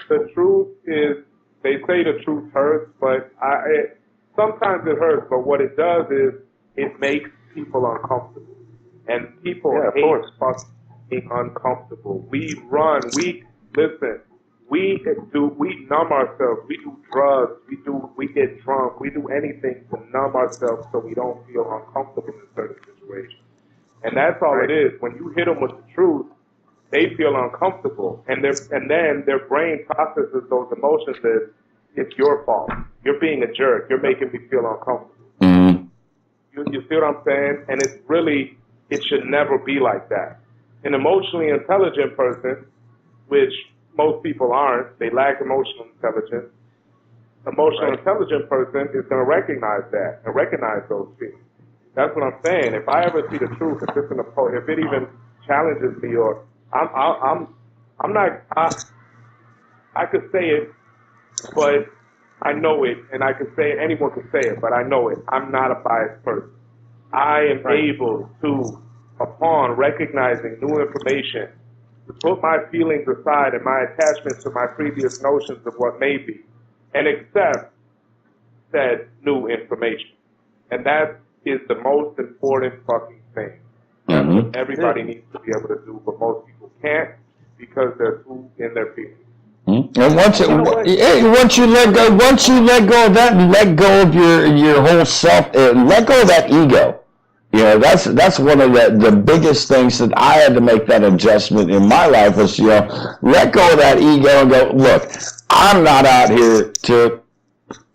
The truth is, they say the truth hurts, but sometimes it hurts. But what it does is it makes people uncomfortable, and people hate fucking being uncomfortable. We run. Listen. We numb ourselves. We do drugs. We get drunk. We do anything to numb ourselves so we don't feel uncomfortable in certain situations. And that's all it is. When you hit them with the truth, they feel uncomfortable, and then their brain processes those emotions as it's your fault. You're being a jerk. You're making me feel uncomfortable. Mm-hmm. You see what I'm saying? And it should never be like that. An emotionally intelligent person, which most people aren't, they lack emotional intelligence. Emotional intelligent person is going to recognize that and recognize those feelings. That's what I'm saying. If I ever see the truth, if it even challenges me, or I'm not. I could say it, but I know it, and I could say it. Anyone can say it, but I know it. I'm not a biased person. I am able to, upon recognizing new information, to put my feelings aside and my attachments to my previous notions of what may be, and accept said new information. And that is the most important fucking thing. That's what everybody needs to be able to do, but most people can't because they're too in their feelings. And once you let go of that, and let go of your whole self, let go of that ego. You know, that's one of the biggest things that I had to make that adjustment in my life was, you know, let go of that ego and go, look, I'm not out here to,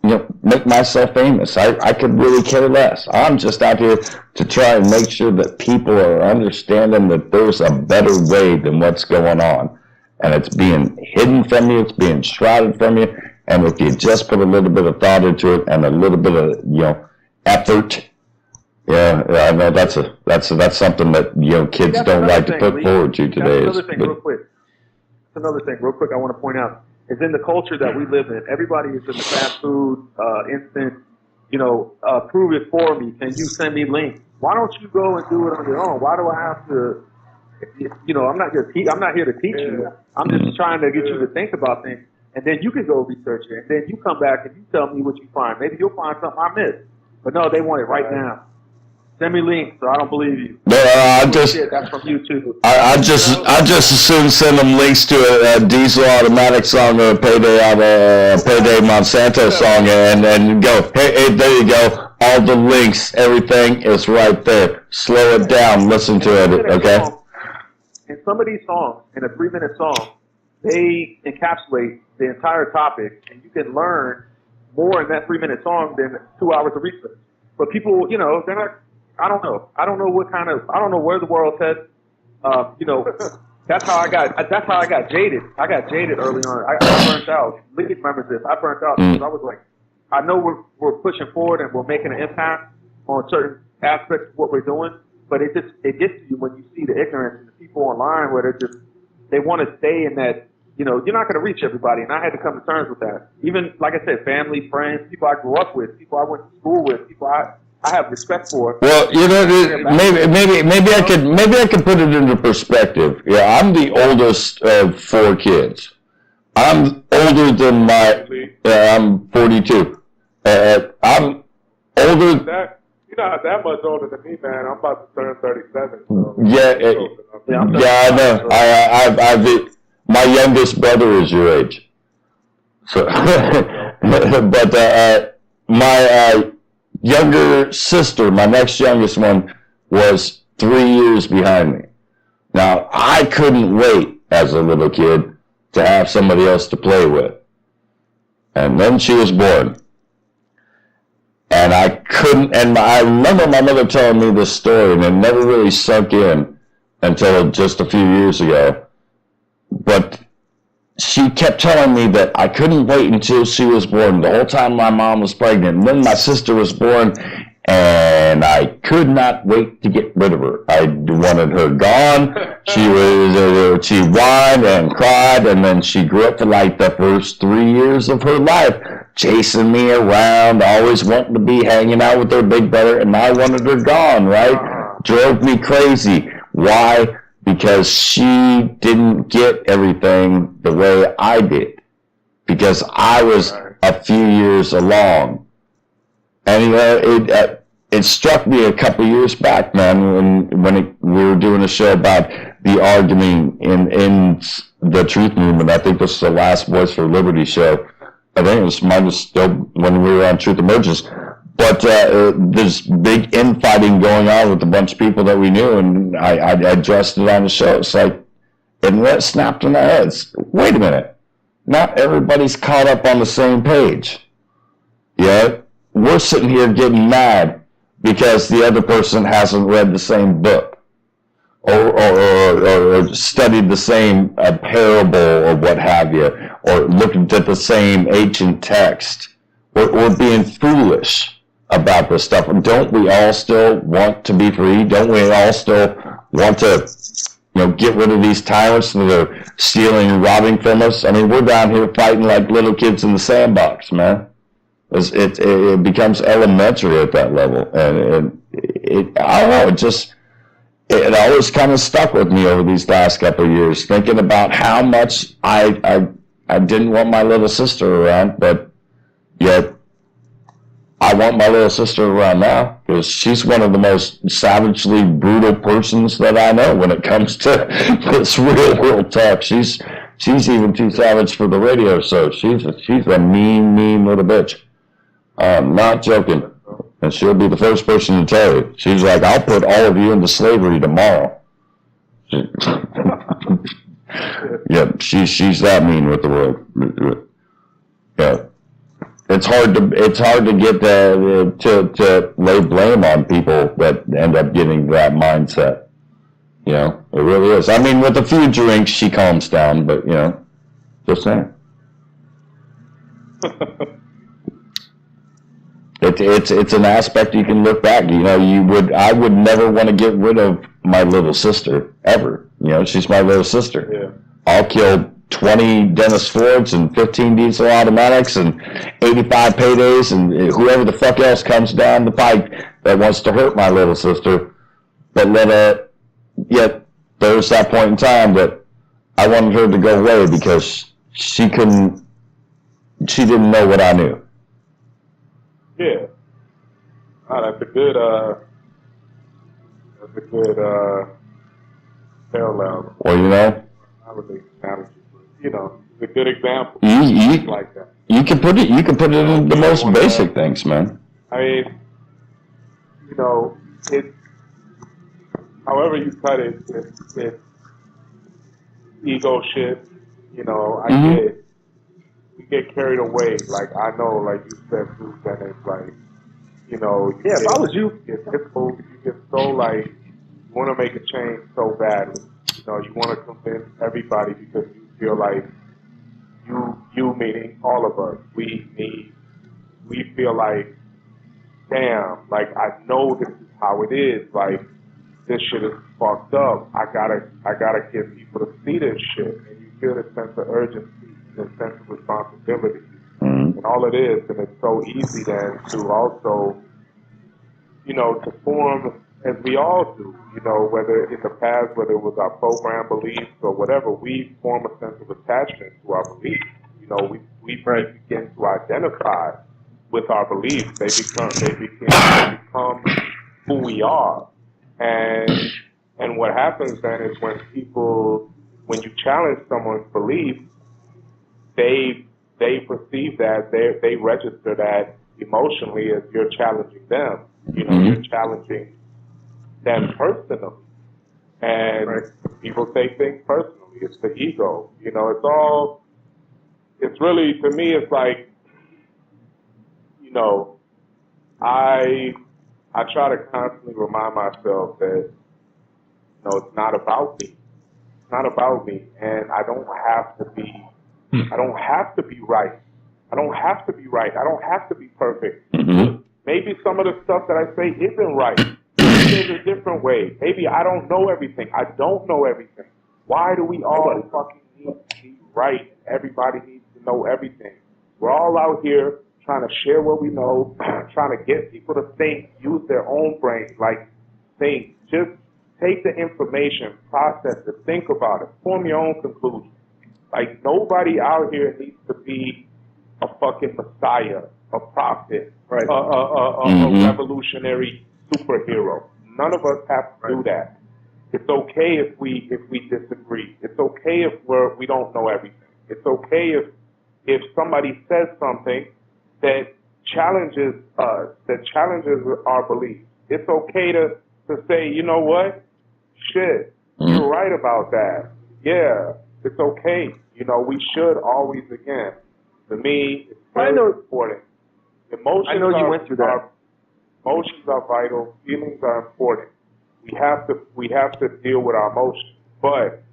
you know, make myself famous. I could really care less. I'm just out here to try and make sure that people are understanding that there's a better way than what's going on. And it's being hidden from you, it's being shrouded from you. And if you just put a little bit of thought into it and a little bit of, you know, effort, I know that's something that, you know, kids don't like to put forward to today. That's another thing real quick I want to point out is in the culture that we live in, everybody is in the fast food, instant, you know, prove it for me. Can you send me links? Why don't you go and do it on your own? Why do I have to, you know, I'm not here to teach you. I'm just trying to get you to think about things. And then you can go research it. And then you come back and you tell me what you find. Maybe you'll find something I missed. But no, they want it right now. Send me links, so I don't believe you. That's from YouTube. I just as soon send them links to a DISL Automatic song or a Payday Monsanto song, and go, hey, there you go. All the links, everything is right there. Slow it down, listen to it, okay? In some of these songs, in a 3-minute song, they encapsulate the entire topic, and you can learn more in that 3-minute song than 2 hours of research. But people, you know, they're not. I don't know. I don't know where the world's headed. You know, that's how I got jaded. I got jaded early on. I burnt out. Lee remembers this. I burnt out because I was like, I know we're pushing forward and we're making an impact on certain aspects of what we're doing, but it gets to you when you see the ignorance and the people online where they want to stay in that. You know, you're not going to reach everybody, and I had to come to terms with that. Even like I said, family, friends, people I grew up with, people I went to school with, people I have respect for. Well, you know, maybe I could put it into perspective. Yeah, I'm the oldest of 4 kids. I'm older than I'm 42. I'm older. You're not that much older than me, man. I'm about to turn 37. So I know. My youngest brother is your age. So, but my younger sister, my next youngest one, was 3 years behind me. Now, I couldn't wait as a little kid to have somebody else to play with. And then she was born. And I couldn't, and I remember my mother telling me this story, and it never really sunk in until just a few years ago. But she kept telling me that I couldn't wait until she was born. The whole time my mom was pregnant. And then my sister was born, and I could not wait to get rid of her. I wanted her gone. She whined and cried, and then she grew up for like the first 3 years of her life, chasing me around, always wanting to be hanging out with her big brother, and I wanted her gone, right? Drove me crazy. Why? Because she didn't get everything the way I did. because I was a few years along. And it struck me a couple years back, man, when we were doing a show about the arguing in the Truth Movement. I think this was the last Voice for Liberty show. I think mine was still when we were on Truth Emerges. But there's big infighting going on with a bunch of people that we knew, and I addressed it on the show. It's like, and that snapped in our heads. Wait a minute. Not everybody's caught up on the same page. Yeah? We're sitting here getting mad because the other person hasn't read the same book or studied the same parable or what have you, or looked at the same ancient text. We're being foolish about this stuff. Don't we all still want to be free? Don't we all still want to, get rid of these tyrants that are stealing and robbing from us? I mean, we're down here fighting like little kids in the sandbox, man. It becomes elementary at that level, and I don't know. It always kind of stuck with me over these last couple of years, thinking about how much I didn't want my little sister around, but yet I want my little sister around now because she's one of the most savagely brutal persons that I know when it comes to this real world talk. She's even too savage for the radio, so she's a mean little bitch. I'm not joking. And she'll be the first person to tell you. She's like, I'll put all of you into slavery tomorrow. Yeah, she's that mean with the world. Yeah. It's hard to get to lay blame on people that end up getting that mindset. It really is. I mean, with a few drinks, she calms down, but just saying. It's an aspect you can look back. I would never want to get rid of my little sister ever. She's my little sister. Yeah. I'll kill 20 Dennis Fords and 15 diesel automatics and 85 paydays and whoever the fuck else comes down the pipe that wants to hurt my little sister. But yet there's that point in time that I wanted her to go away because she didn't know what I knew. Yeah. That's a good parallel. Well, I would say analogy, but, it's a good example. You like that. You can put it in the most basic things, man. I mean, it's however you cut it, it's ego shit. I get. We get carried away, like I know, like you said, Bruce, and it's like, yeah, if I was you, you get so like, you want to make a change so badly. You want to convince everybody because you feel like you meaning all of us, we feel like, damn, like I know this is how it is, like this shit is fucked up. I gotta get people to see this shit, and you feel this sense of urgency. The sense of responsibility, and all it is, and it's so easy then to also, to form, as we all do, whether in the past, whether it was our program beliefs or whatever, we form a sense of attachment to our beliefs. We begin to identify with our beliefs. They become who we are, and what happens then is when you challenge someone's beliefs, they perceive that, they register that emotionally as you're challenging them. You're challenging them personally. And people take things personally. It's the ego. It's really, to me, it's like, I try to constantly remind myself that, it's not about me. It's not about me. And I don't have to be right. I don't have to be right. I don't have to be perfect. Maybe some of the stuff that I say isn't right. Maybe there's a different way. Maybe I don't know everything. I don't know everything. Why do we all fucking need to be right? Everybody needs to know everything. We're all out here trying to share what we know, trying to get people to think, use their own brains, think. Just take the information, process it, think about it, form your own conclusion. Like, nobody out here needs to be a fucking messiah, a prophet, Right. a revolutionary superhero. None of us have to do that. It's okay if we disagree. It's okay if we don't know everything. It's okay if somebody says something that challenges us, that challenges our beliefs. It's okay to say, you know what? Shit, you're right about that. Yeah, it's okay. You know, we should always, again, to me, it's very important. Emotions I know you went through that. Emotions are vital. Feelings are important. We have to deal with our emotions, but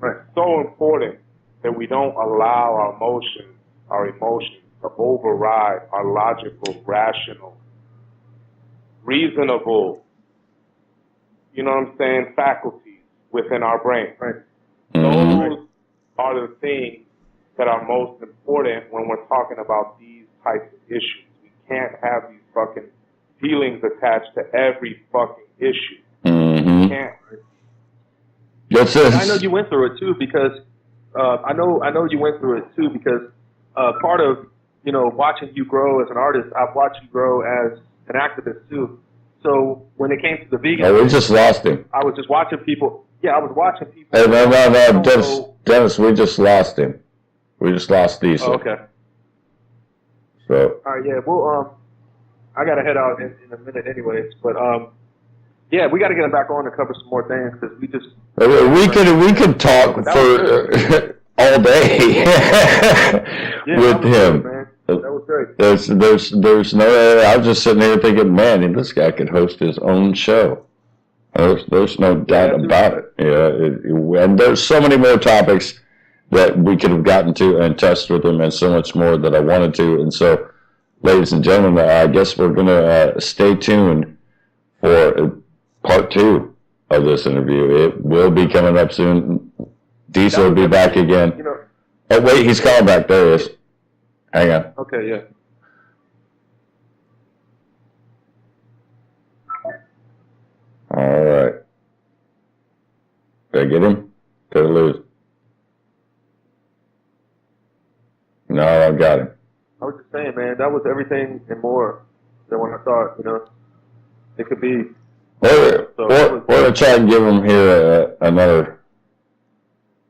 it's so important that we don't allow our emotions to override our logical, rational, reasonable, you know what I'm saying, faculties within our brain. Right. Those are the things that are most important when we're talking about these types of issues. We can't have these fucking feelings attached to every fucking issue. We can't. Yes, sir. I know you went through it too because I know you went through it too because part of watching you grow as an artist, I've watched you grow as an activist too. So when it came to the vegan, we just lost him. I was just watching people. Yeah, I was watching people. Hey, no, Dennis, we just lost him. We just lost DISL. Oh, okay. So. All right, yeah. Well, I gotta head out in a minute, anyways. But yeah, we got to get him back on to cover some more things because we just. We could talk for all day with him. Good, that was great. There's no. I was just sitting here thinking, man, this guy could host his own show. There's no doubt about it. Yeah, and there's so many more topics that we could have gotten to and touched with him, and so much more that I wanted to. And so, ladies and gentlemen, I guess we're gonna stay tuned for part 2 of this interview. It will be coming up soon. DISL will be back again. Oh wait, he's calling back. There he is. Hang on. Okay, yeah. All right. Did I get him? Did I lose? No, I got him. I was just saying, man, that was everything and more than what I thought, it could be. We're going to try and give him here another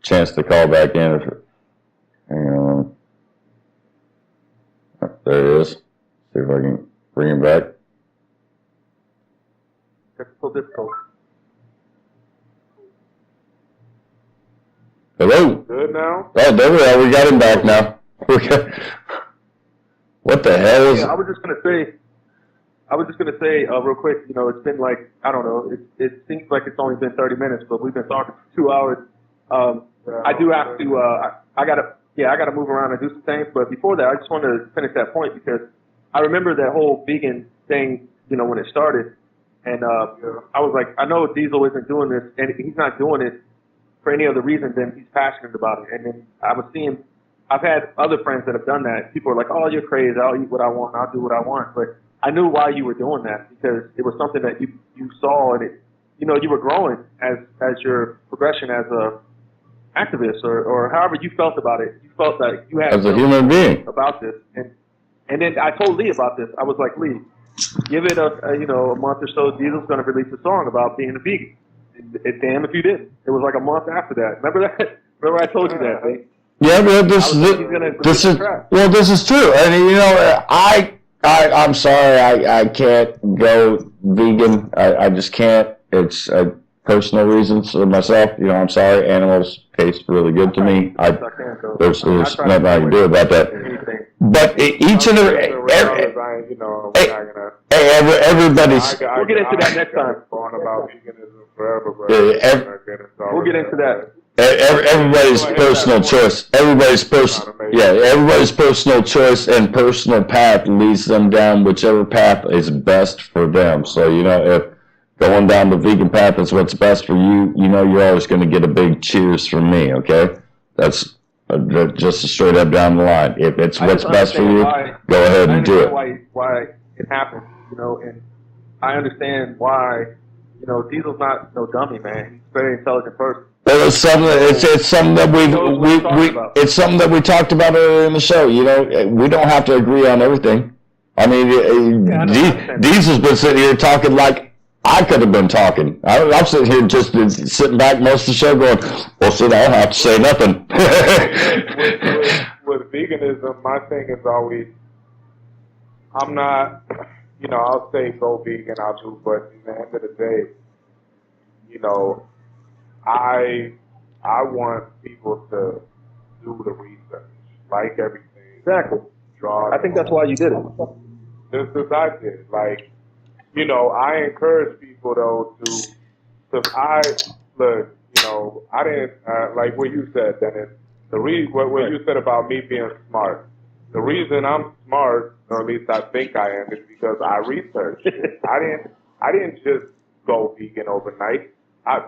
chance to call back in. Hang on. There he is. See if I can bring him back. Technical difficult. Hello? Good now? Oh, there we are. We got him back now. What the hell is... Yeah, I was just gonna say real quick, it's been like, I don't know, it seems like it's only been 30 minutes, but we've been talking for 2 hours. I do have to, I gotta move around and do some things, but before that, I just wanted to finish that point because I remember that whole vegan thing, when it started, and I was like, I know DISL isn't doing this, and he's not doing it for any other reason than he's passionate about it. And then I was seeing, I've had other friends that have done that. People are like, oh, you're crazy. I'll eat what I want. I'll do what I want. But I knew why you were doing that because it was something that you saw and it, you were growing as your progression as a activist or however you felt about it. You felt that you had as a human being about this. And then I told Lee about this. I was like, Lee, give it a month or so. DISL's going to release a song about being a vegan. And damn if you didn't. It was like a month after that. Remember that? Remember I told you that, Lee? Yeah, but this is true. And I'm sorry, I can't go vegan. I just can't. It's personal reasons for myself. I'm sorry. Animals taste really good to me. There's nothing I can do about that. But each and everybody's. We'll get into that next time. We'll get into that. Everybody's personal choice. Everybody's personal choice and personal path leads them down whichever path is best for them. So if going down the vegan path is what's best for you, you're always going to get a big cheers from me. Okay, that's just straight up down the line. If it's what's best for you, go ahead and do it. Why it happened, and I understand why. DISL's not no dummy, man. He's a very intelligent person. Well, it's something that it's something that we talked about earlier in the show. You know, we don't have to agree on everything. I mean, Diesel's been sitting here talking like I could have been talking. I'm sitting here just sitting back most of the show going, well, shit, I don't have to say nothing. with veganism, my thing is always, I'm not, you know, I'll say go vegan, I'll do, but at the end of the day, you know, I want people to do the research, like everything. Exactly. Draw. I think that's why you did it. Just as I did. Like, you know, I encourage people, though, because look, you know, I didn't, like what you said, Dennis, what you said about me being smart. The reason I'm smart, or at least I think I am, is because I researched it. I didn't just go vegan overnight.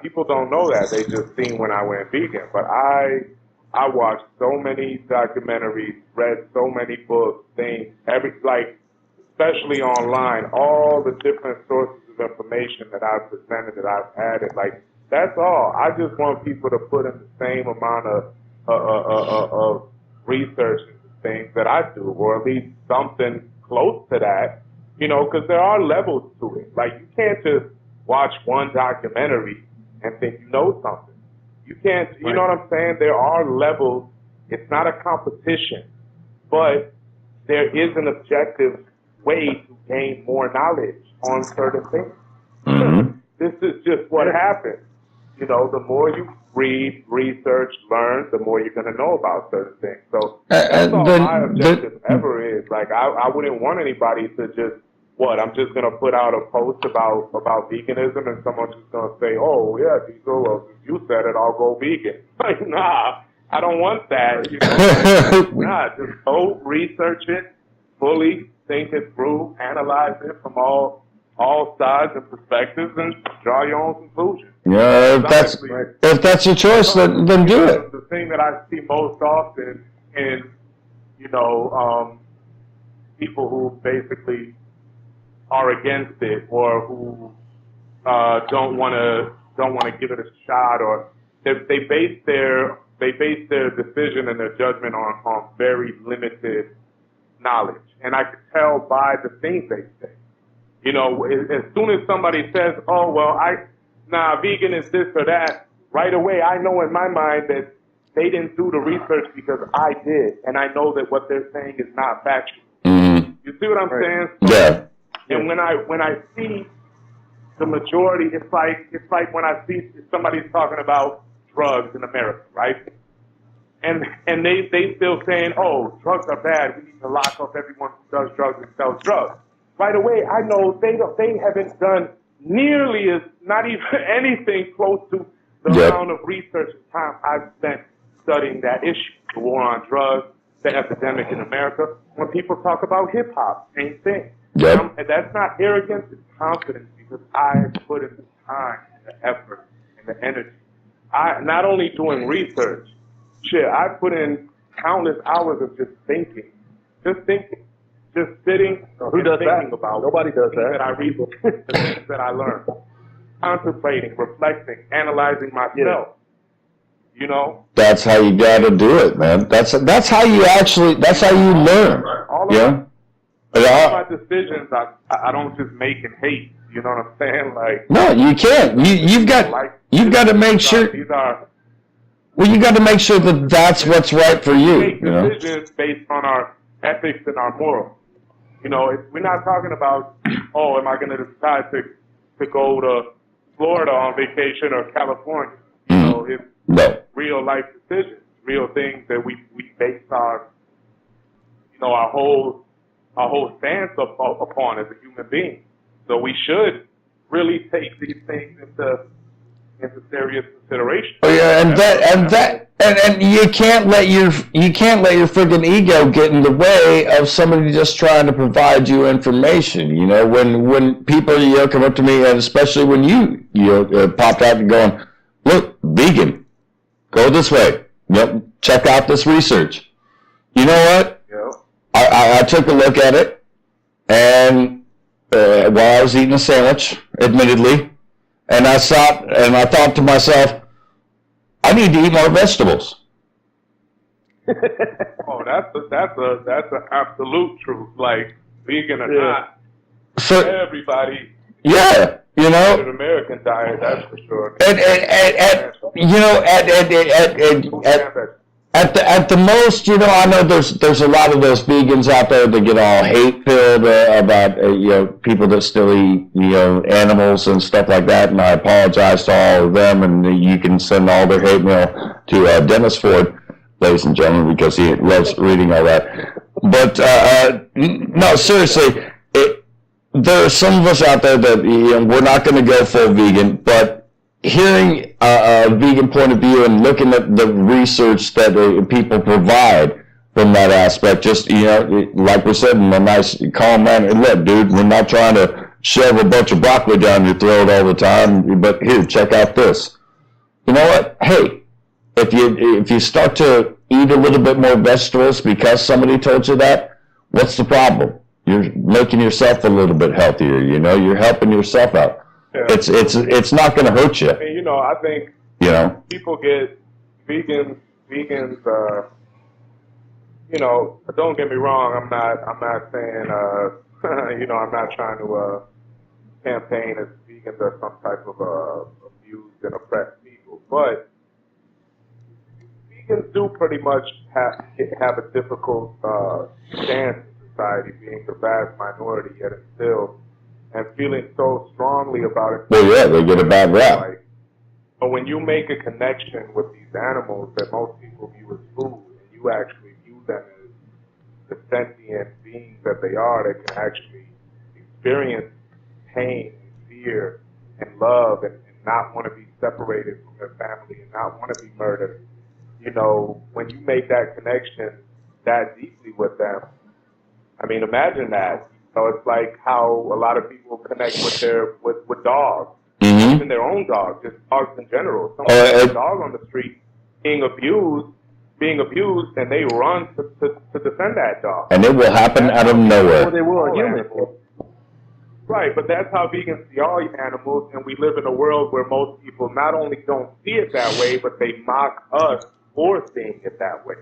People don't know that. They just seen when I went vegan. But I watched so many documentaries, read so many books, things, especially online, all the different sources of information that I've presented, that I've added. Like, that's all. I just want people to put in the same amount of research into things that I do, or at least something close to that, you know, because there are levels to it. Like, you can't just watch one documentary and think you know something. You can't, you know what I'm saying? There are levels. It's not a competition, but there is an objective way to gain more knowledge on certain things. Mm-hmm. This is just what happens. You know, the more you read, research, learn, the more you're going to know about certain things. So that's all my objective ever is. Like, I wouldn't want anybody to just, I'm just going to put out a post about veganism and someone's just going to say, oh, yeah, Diesel, well, since you said it, I'll go vegan. Like, nah, I don't want that. You know? Nah, just go research it fully, think it through, analyze it from all sides and perspectives, and draw your own conclusions. Yeah, if that's your choice, then do it. The thing that I see most often in, you know, people who basically are against it, or who don't want to give it a shot, or they base their decision and their judgment on very limited knowledge, and I can tell by the things they say. You know, as soon as somebody says, "Oh, well, vegan is this or that," right away I know in my mind that they didn't do the research because I did, and I know that what they're saying is not factual. Mm-hmm. You see what I'm saying? Yeah. And when I see the majority, it's like when I see somebody's talking about drugs in America, right? And they still saying, oh, drugs are bad. We need to lock up everyone who does drugs and sells drugs. Right away, I know they haven't done nearly not even anything close to the amount of research and time I've spent studying that issue, the war on drugs, the epidemic in America. When people talk about hip hop, same thing. Yep. And that's not arrogance, it's confidence, because I put in the time, the effort, and the energy. Not only doing research, I put in countless hours of just thinking, just sitting Who does thinking that? about Nobody does things that. that I read, the things that I learn, contemplating, reflecting, analyzing myself. Yeah. You know, that's how you got to do it, man. That's how you learn. All my decisions, I don't just make in hate. You know what I'm saying? Like, no, you can't. You've got to make sure. You got to make sure that that's what's right for you. Make decisions based on our ethics and our morals. You know, we're not talking about, oh, am I going to decide to go to Florida on vacation or California? You know, it's real life decisions, real things that we base our whole stance upon as a human being. So we should really take these things into serious consideration. Oh yeah, and you can't let your friggin' ego get in the way of somebody just trying to provide you information. You know, when people come up to me, and especially when you popped out and going, look, vegan, go this way. Yep, check out this research. You know what? Yeah. I took a look at it, and while I was eating a sandwich, admittedly, and I thought to myself, I need to eat more vegetables. Oh, that's an absolute truth. Like, vegan or not, So everybody. yeah, you know, An American diet, that's for sure. At the most, you know, I know there's a lot of those vegans out there that get all hate filled about you know, people that still eat, you know, animals and stuff like that, and I apologize to all of them, and you can send all their hate mail to Dennis Ford, ladies and gentlemen, because he loves reading all that. But no, seriously, there are some of us out there that, you know, we're not going to go full vegan, but hearing a vegan point of view and looking at the research that people provide from that aspect, just, you know, like we said, in a nice, calm manner, look, dude, we're not trying to shove a bunch of broccoli down your throat all the time, but here, check out this. You know what? Hey, if you start to eat a little bit more vegetables because somebody told you that, what's the problem? You're making yourself a little bit healthier, you know, you're helping yourself out. Yeah. It's not going to hurt you. I mean, you know, I think, you know, people get vegans, you know, don't get me wrong, I'm not saying, you know, I'm not trying to campaign as vegans are some type of abused and oppressed people, but vegans do pretty much have a difficult stance in society, being the vast minority, yet it's still, and feeling so strongly about it. Well, yeah, they get a bad rap. Like, but when you make a connection with these animals that most people view as food, and you actually view them as the sentient beings that they are, that can actually experience pain and fear and love and not want to be separated from their family and not want to be murdered. You know, when you make that connection that deeply with them, I mean, imagine that. So it's like how a lot of people connect with dogs, even their own dogs, just dogs in general. Someone has a dog on the street being abused, and they run to defend that dog. And it will happen out of nowhere. Or they will a human. Right, but that's how vegans see all animals, and we live in a world where most people not only don't see it that way, but they mock us for seeing it that way.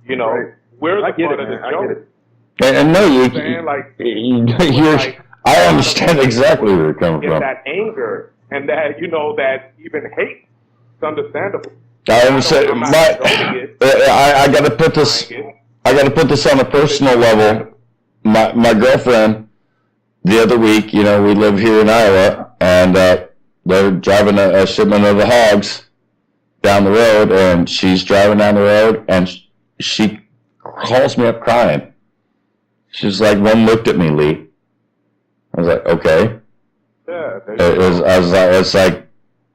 You know, we're the part of the joke. And no, I understand exactly where you're coming from. That anger and that, you know, that even hate, it's understandable. I understand. I got to put this. I got to put this on a personal level. My girlfriend, the other week, you know, we live here in Iowa, and they're driving a shipment of the hogs down the road, and she's driving down the road, and she calls me up crying. She's like, "One looked at me, Lee." I was like, "Okay." Yeah. It's like,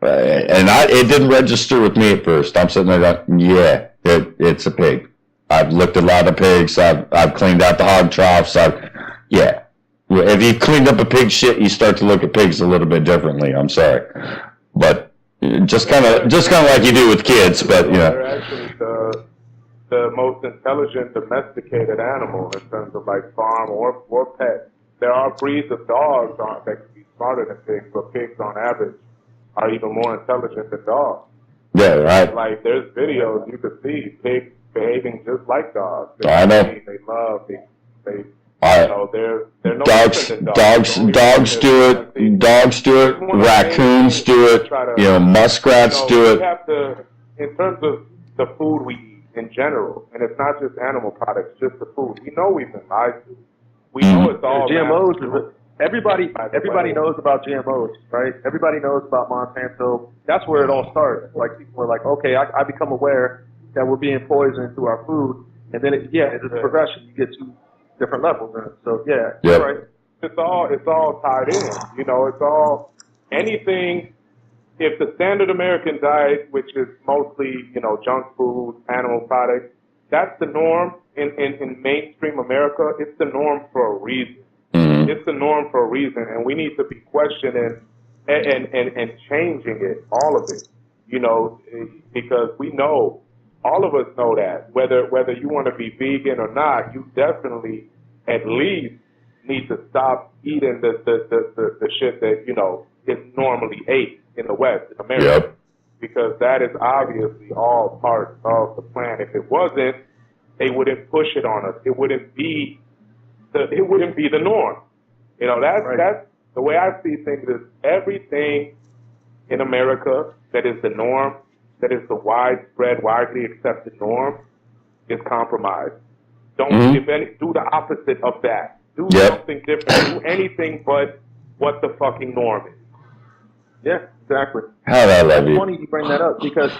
and it didn't register with me at first. I'm sitting there going, "Yeah, it's a pig. I've looked at a lot of pigs. I've cleaned out the hog troughs. Yeah. If you cleaned up a pig shit, you start to look at pigs a little bit differently. I'm sorry, but just kind of like you do with kids. But you know, they're actually the most intelligent domesticated animal in terms of like farm or pet. There are breeds of dogs that can be smarter than pigs, but pigs on average are even more intelligent than dogs. Yeah, right. Like there's videos you could see pigs behaving just like dogs. I know. They love. They you know, they're no dogs do it. Dogs do it. Raccoons do it. You know, muskrats do it. We have to, in terms of the food we eat in general, and it's not just animal products, just the food. We know we've been lied to. We know it's all GMOs. Everybody knows about GMOs, right? Everybody knows about Monsanto. That's where it all starts. Like people are like, okay, I become aware that we're being poisoned through our food, and then it's a progression. You get to different levels, and so you're right. It's all tied in. You know, it's all anything. If the standard American diet, which is mostly, you know, junk food, animal products, that's the norm in mainstream America. It's the norm for a reason. Mm-hmm. It's the norm for a reason, and we need to be questioning and changing it, all of it. You know, because we know, all of us know that whether you want to be vegan or not, you definitely at least need to stop eating the shit that, you know, is normally ate in the West, in America. Yep. because that is obviously all part of the plan. If it wasn't, they wouldn't push it on us. It wouldn't be the norm. You know, that's the way I see things. Is everything in America that is the norm, that is the widespread, widely accepted norm, is compromised. Don't do the opposite of that. Do something different. Do anything but what the fucking norm is. Yeah, exactly. That's funny you bring that up because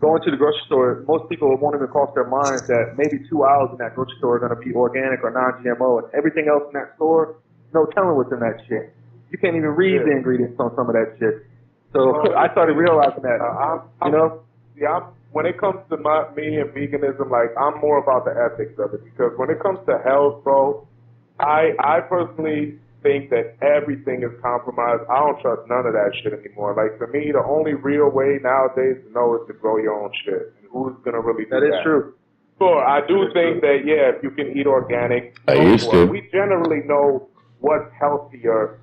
going to the grocery store, most people won't even cross their minds that maybe 2 hours in that grocery store are going to be organic or non-GMO, and everything else in that store, no telling what's in that shit. You can't even read the ingredients on some of that shit. So I started realizing that. When it comes to me and veganism, like, I'm more about the ethics of it, because when it comes to health, bro, I personally think that everything is compromised. I don't trust none of that shit anymore. Like, for me, the only real way nowadays to know is to grow your own shit. And who's gonna really do that? That is true. Sure, I do think that, if you can eat organic, I used to. We generally know what's healthier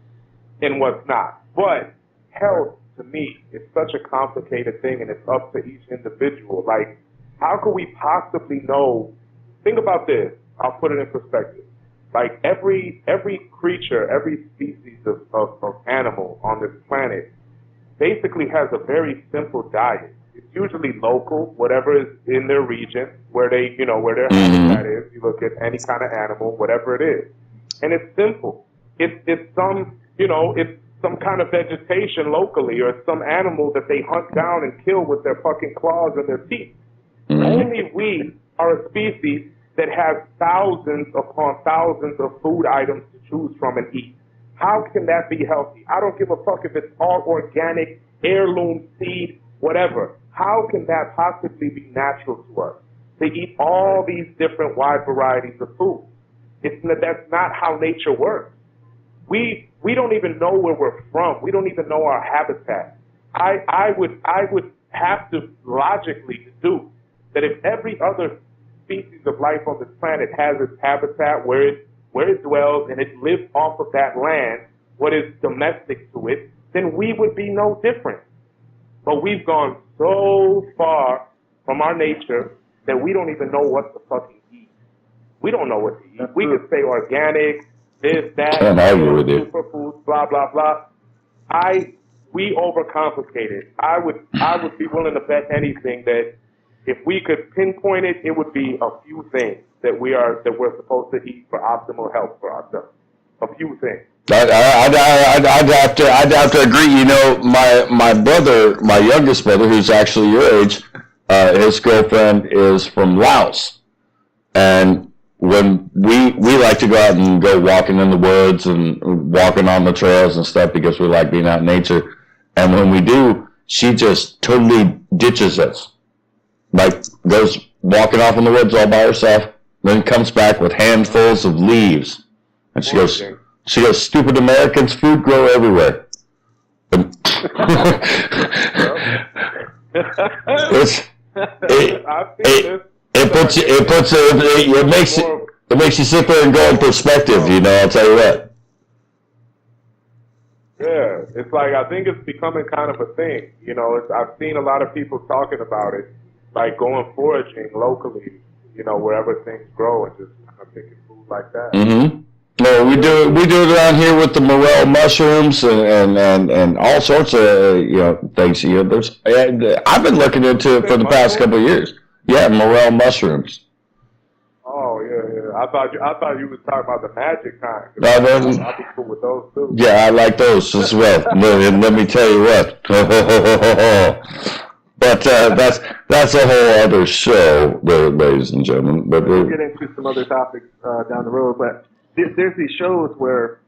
and what's not. But health, to me, is such a complicated thing, and it's up to each individual. Like, how could we possibly know? Think about this. I'll put it in perspective. Like, every creature, every species of animal on this planet basically has a very simple diet. It's usually local, whatever is in their region, where their habitat is. You look at any kind of animal, whatever it is. And it's simple. It's some kind of vegetation locally, or some animal that they hunt down and kill with their fucking claws and their teeth. Only we are a species that has thousands upon thousands of food items to choose from and eat. How can that be healthy? I don't give a fuck if it's all organic, heirloom seed, whatever. How can that possibly be natural to us? To eat all these different wide varieties of food. That's not how nature works. We don't even know where we're from. We don't even know our habitat. I would have to logically deduce that if every other species of life on this planet has its habitat where it dwells and it lives off of that land, what is domestic to it, then we would be no different. But we've gone so far from our nature that we don't even know what to fucking eat. We don't know what to eat. We could say organic, this, that, superfoods, blah, blah, blah. We overcomplicate it. I would be willing to bet anything that if we could pinpoint it, it would be a few things that we're supposed to eat for optimal health for ourselves. A few things. I'd have to agree. You know, my brother, my youngest brother, who's actually your age, his girlfriend is from Laos, and when we like to go out and go walking in the woods and walking on the trails and stuff because we like being out in nature. And when we do, she just totally ditches us. Like, goes walking off in the woods all by herself, then comes back with handfuls of leaves. And she goes, stupid Americans, food grow everywhere. It makes you sit there and go in perspective, you know, I'll tell you that. Yeah, it's like, I think it's becoming kind of a thing. You know, I've seen a lot of people talking about it, like going foraging locally, you know, wherever things grow, and just kind of picking food like that. Mm-hmm. No, we do it around here with the morel mushrooms and all sorts of things. You know, I've been looking into it for the past couple of years. Yeah, morel mushrooms. Oh yeah. I thought you was talking about the magic kind. I'll be cool with those too. Yeah, I like those as well. let me tell you what. But that's a whole other show, ladies and gentlemen. But we'll get into some other topics down the road. But there's these shows where,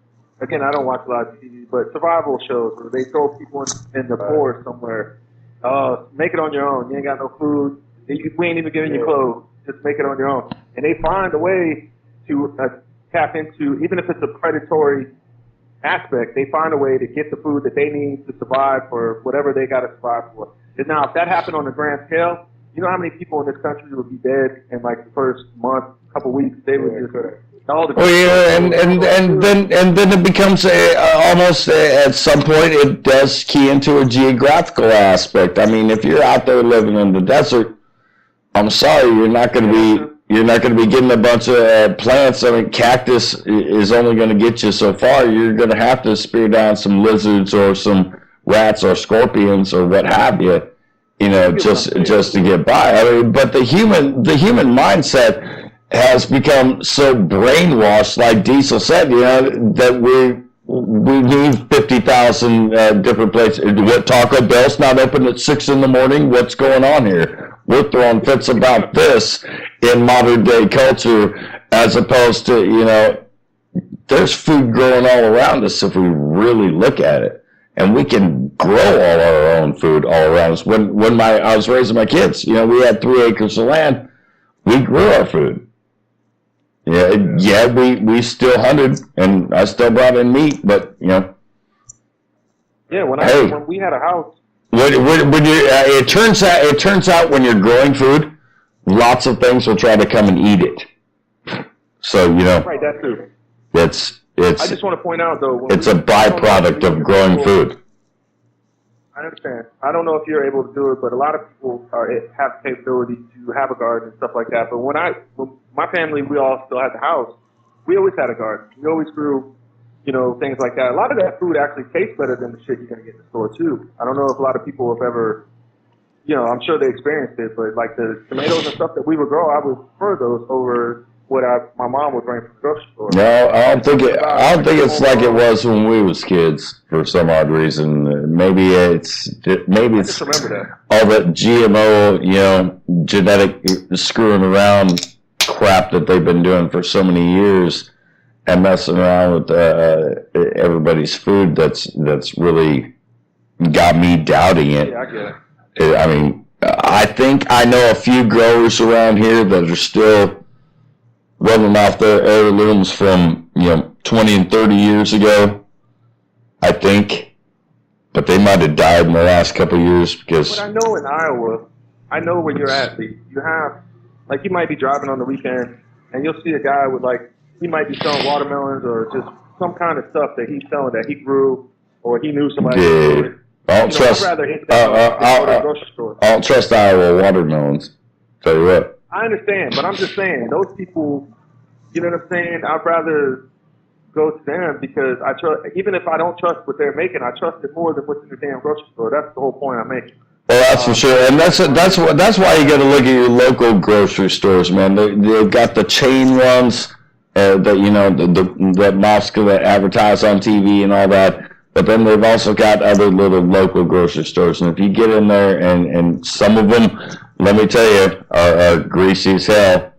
again, I don't watch a lot of TV, but survival shows where they throw people in the forest somewhere. Make it on your own. You ain't got no food. We ain't even giving you clothes. Just make it on your own. And they find a way to tap into, even if it's a predatory aspect, they find a way to get the food that they need to survive for whatever they got to survive for. And now, if that happened on a grand scale, you know how many people in this country would be dead in like the first month, couple weeks? They would just All the Well, yeah, and then it becomes almost at some point it does key into a geographical aspect. I mean, if you're out there living in the desert, I'm sorry, you're not going to be getting a bunch of plants. I mean, cactus is only going to get you so far. You're going to have to spear down some lizards or some rats or scorpions or what have you. You know, just to get by. I mean, but the human mindset has become so brainwashed, like DISL said, you know, that we need 50,000 different places. What, Taco Bell's not open at 6 in the morning? What's going on here? We're throwing fits about this in modern day culture, as opposed to, you know, there's food growing all around us if we really look at it. And we can grow all our own food all around us. When I was raising my kids, you know, we had 3 acres of land. We grew our food. Yeah, we still hunted, and I still brought in meat, but, you know. Yeah, when we had a house. When it turns out when you're growing food, lots of things will try to come and eat it. So, you know. Right, that's true. I just want to point out, though. It's a byproduct of growing food. I understand. I don't know if you're able to do it, but a lot of people have the capability to have a garden and stuff like that. But when my family, we all still had the house, we always had a garden. We always grew, you know, things like that. A lot of that food actually tastes better than the shit you're going to get in the store, too. I don't know if a lot of people have ever, you know, I'm sure they experienced it, but like the tomatoes and stuff that we would grow, I would prefer those over what my mom would bring from the grocery store. No, I don't think it's like it was when we was kids for some odd reason. Maybe it's just remember that. All that GMO, you know, genetic screwing around crap that they've been doing for so many years and messing around with everybody's food. That's really got me doubting it. Yeah, I get it. I mean, I think I know a few growers around here that are still running off their heirlooms from, you know, 20 and 30 years ago, I think. But they might have died in the last couple of years because... But I know in Iowa, I know where you're at, Lee. You have, like, you might be driving on the weekend, and you'll see a guy with, like, he might be selling watermelons or just some kind of stuff that he's selling that he grew or he knew somebody who grew it. I don't trust Iowa watermelons. Tell you what. I understand, but I'm just saying, those people, you know what I'm saying? I'd rather go to them because I trust, even if I don't trust what they're making, I trust it more than what's in the damn grocery store. That's the whole point I'm making. Well, that's for sure, and that's why you got to look at your local grocery stores, man. They've got the chain ones that, you know, that Moscow that advertise on TV and all that. But then they've also got other little local grocery stores, and if you get in there, and some of them, let me tell you, are greasy as hell.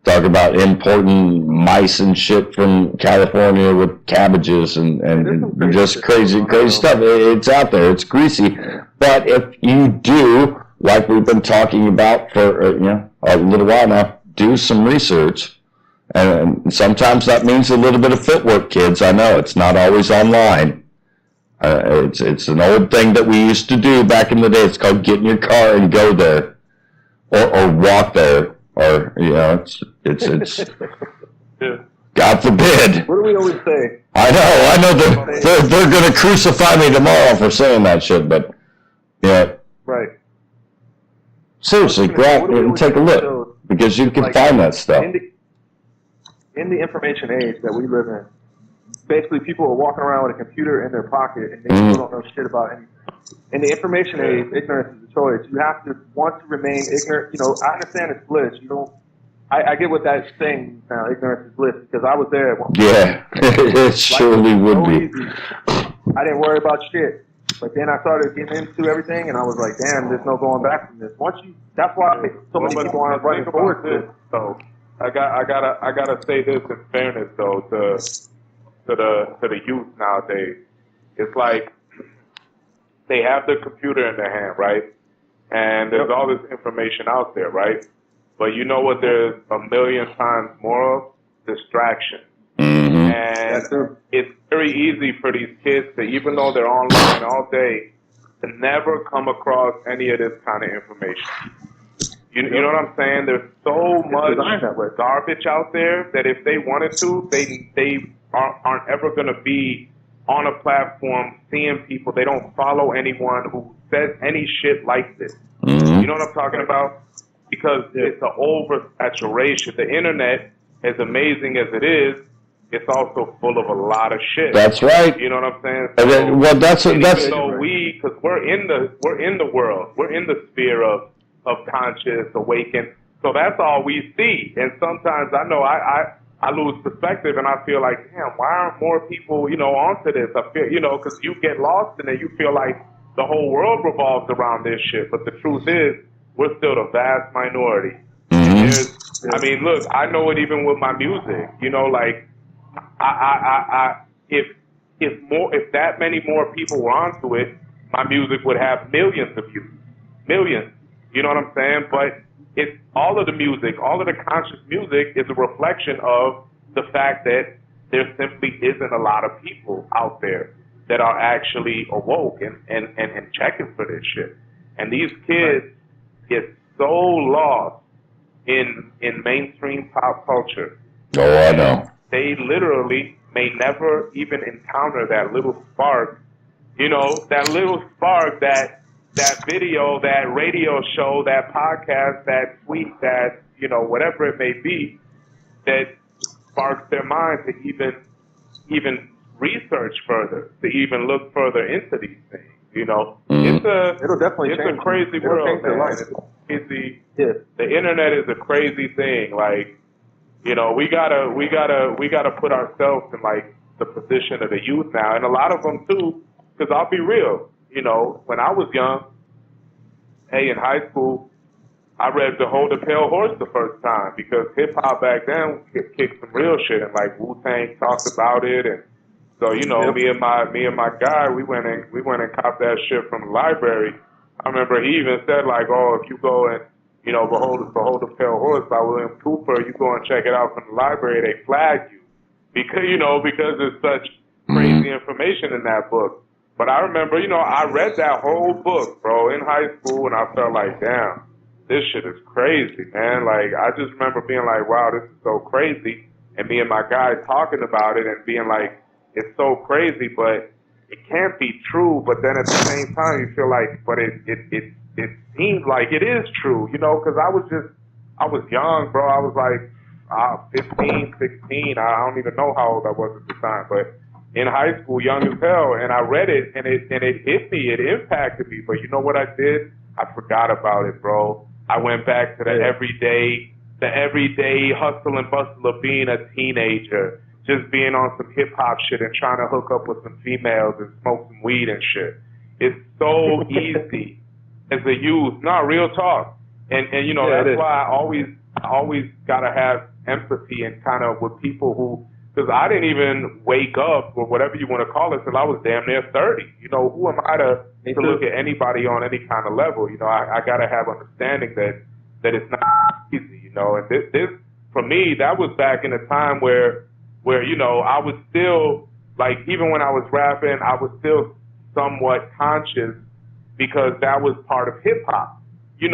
Talk about importing mice and shit from California with cabbages and just crazy stuff. It's out there. It's greasy. But if you do, like we've been talking about for you know, a little while now, do some research. And sometimes that means a little bit of footwork, kids. I know it's not always online. It's an old thing that we used to do back in the day. It's called get in your car and go there, or walk there, or, you know, it's yeah. God forbid. What do we always say? I know they're going to crucify me tomorrow for saying that shit, but yeah. Right. Seriously, go out and take a look because you can find that stuff. In the information age that we live in, basically people are walking around with a computer in their pocket and they still don't know shit about anything. In the information age, ignorance is a choice. You have to want to remain ignorant. You know, I understand it's bliss. You don't. I get what that's saying now. Ignorance is bliss because I was there at one point. Yeah, it surely would be. Easy. I didn't worry about shit, but then I started getting into everything, and I was like, damn, there's no going back from this. That's why so many people aren't running forward to it. So I gotta say this in fairness though to the youth nowadays. It's like they have the computer in their hand, right? And there's all this information out there, right? But you know what there's a million times more of? Distraction. Mm-hmm. And it's very easy for these kids to, even though they're online all day, to never come across any of this kind of information. You know what I'm saying? There's so much garbage out there that if they wanted to, they aren't ever going to be on a platform seeing people. They don't follow anyone who says any shit like this. Mm-hmm. You know what I'm talking about? Because it's an oversaturation. The internet, as amazing as it is, it's also full of a lot of shit. That's right. You know what I'm saying? So, well, that's even though because we're in the world, we're in the sphere of conscious awakened. So that's all we see. And sometimes I know I lose perspective and I feel like, damn, why aren't more people, onto this? I feel, because you get lost in it. You feel like the whole world revolves around this shit. But the truth is, we're still the vast minority. Mm-hmm. I mean, look, I know it even with my music. Like, if that many more people were onto it, my music would have millions of views. Millions. You know what I'm saying? But it's all of the music, all of the conscious music is a reflection of the fact that there simply isn't a lot of people out there that are actually awoke and checking for this shit. And these kids get so lost in mainstream pop culture. Oh, I know. They literally may never even encounter that little spark, that little spark, that video, that radio show, that podcast, that tweet, that, whatever it may be, that sparks their mind to even research further, to even look further into these things. Mm-hmm. It'll definitely it's change. A crazy world, man. It's crazy. Yeah. The internet is a crazy thing. Like, we gotta put ourselves in like the position of the youth now, and a lot of them too. Because I'll be real, when I was young, in high school, I read The Hold the Pale Horse the first time because hip hop back then kicked some real shit, and like Wu-Tang talked about it, and so me and my guy, we went and copped that shit from the library. I remember he even said like, oh, if you go and Behold the Pale Horse by William Cooper, you go and check it out from the library, they flag you because there's such crazy information in that book. But I remember, I read that whole book, bro, in high school, and I felt like, damn, this shit is crazy, man. Like, I just remember being like, wow, this is so crazy. And me and my guy talking about it and being like, it's so crazy, but it can't be true. But then at the same time, you feel like, but it seems like it is true, because I was young, bro. I was like 15, 16. I don't even know how old I was at the time, but in high school, young as hell, and I read it, and it hit me, it impacted me. But you know what I did? I forgot about it, bro. I went back to the everyday hustle and bustle of being a teenager, just being on some hip hop shit and trying to hook up with some females and smoke some weed and shit. It's so easy as a youth. Not real talk, and that's why I always gotta have empathy and kind of with people who. Because I didn't even wake up, or whatever you want to call it, till I was damn near 30. Who am I to look at anybody on any kind of level? I got to have understanding that it's not easy, And this, for me, that was back in a time where I was still, like, even when I was rapping, I was still somewhat conscious because that was part of hip hop. You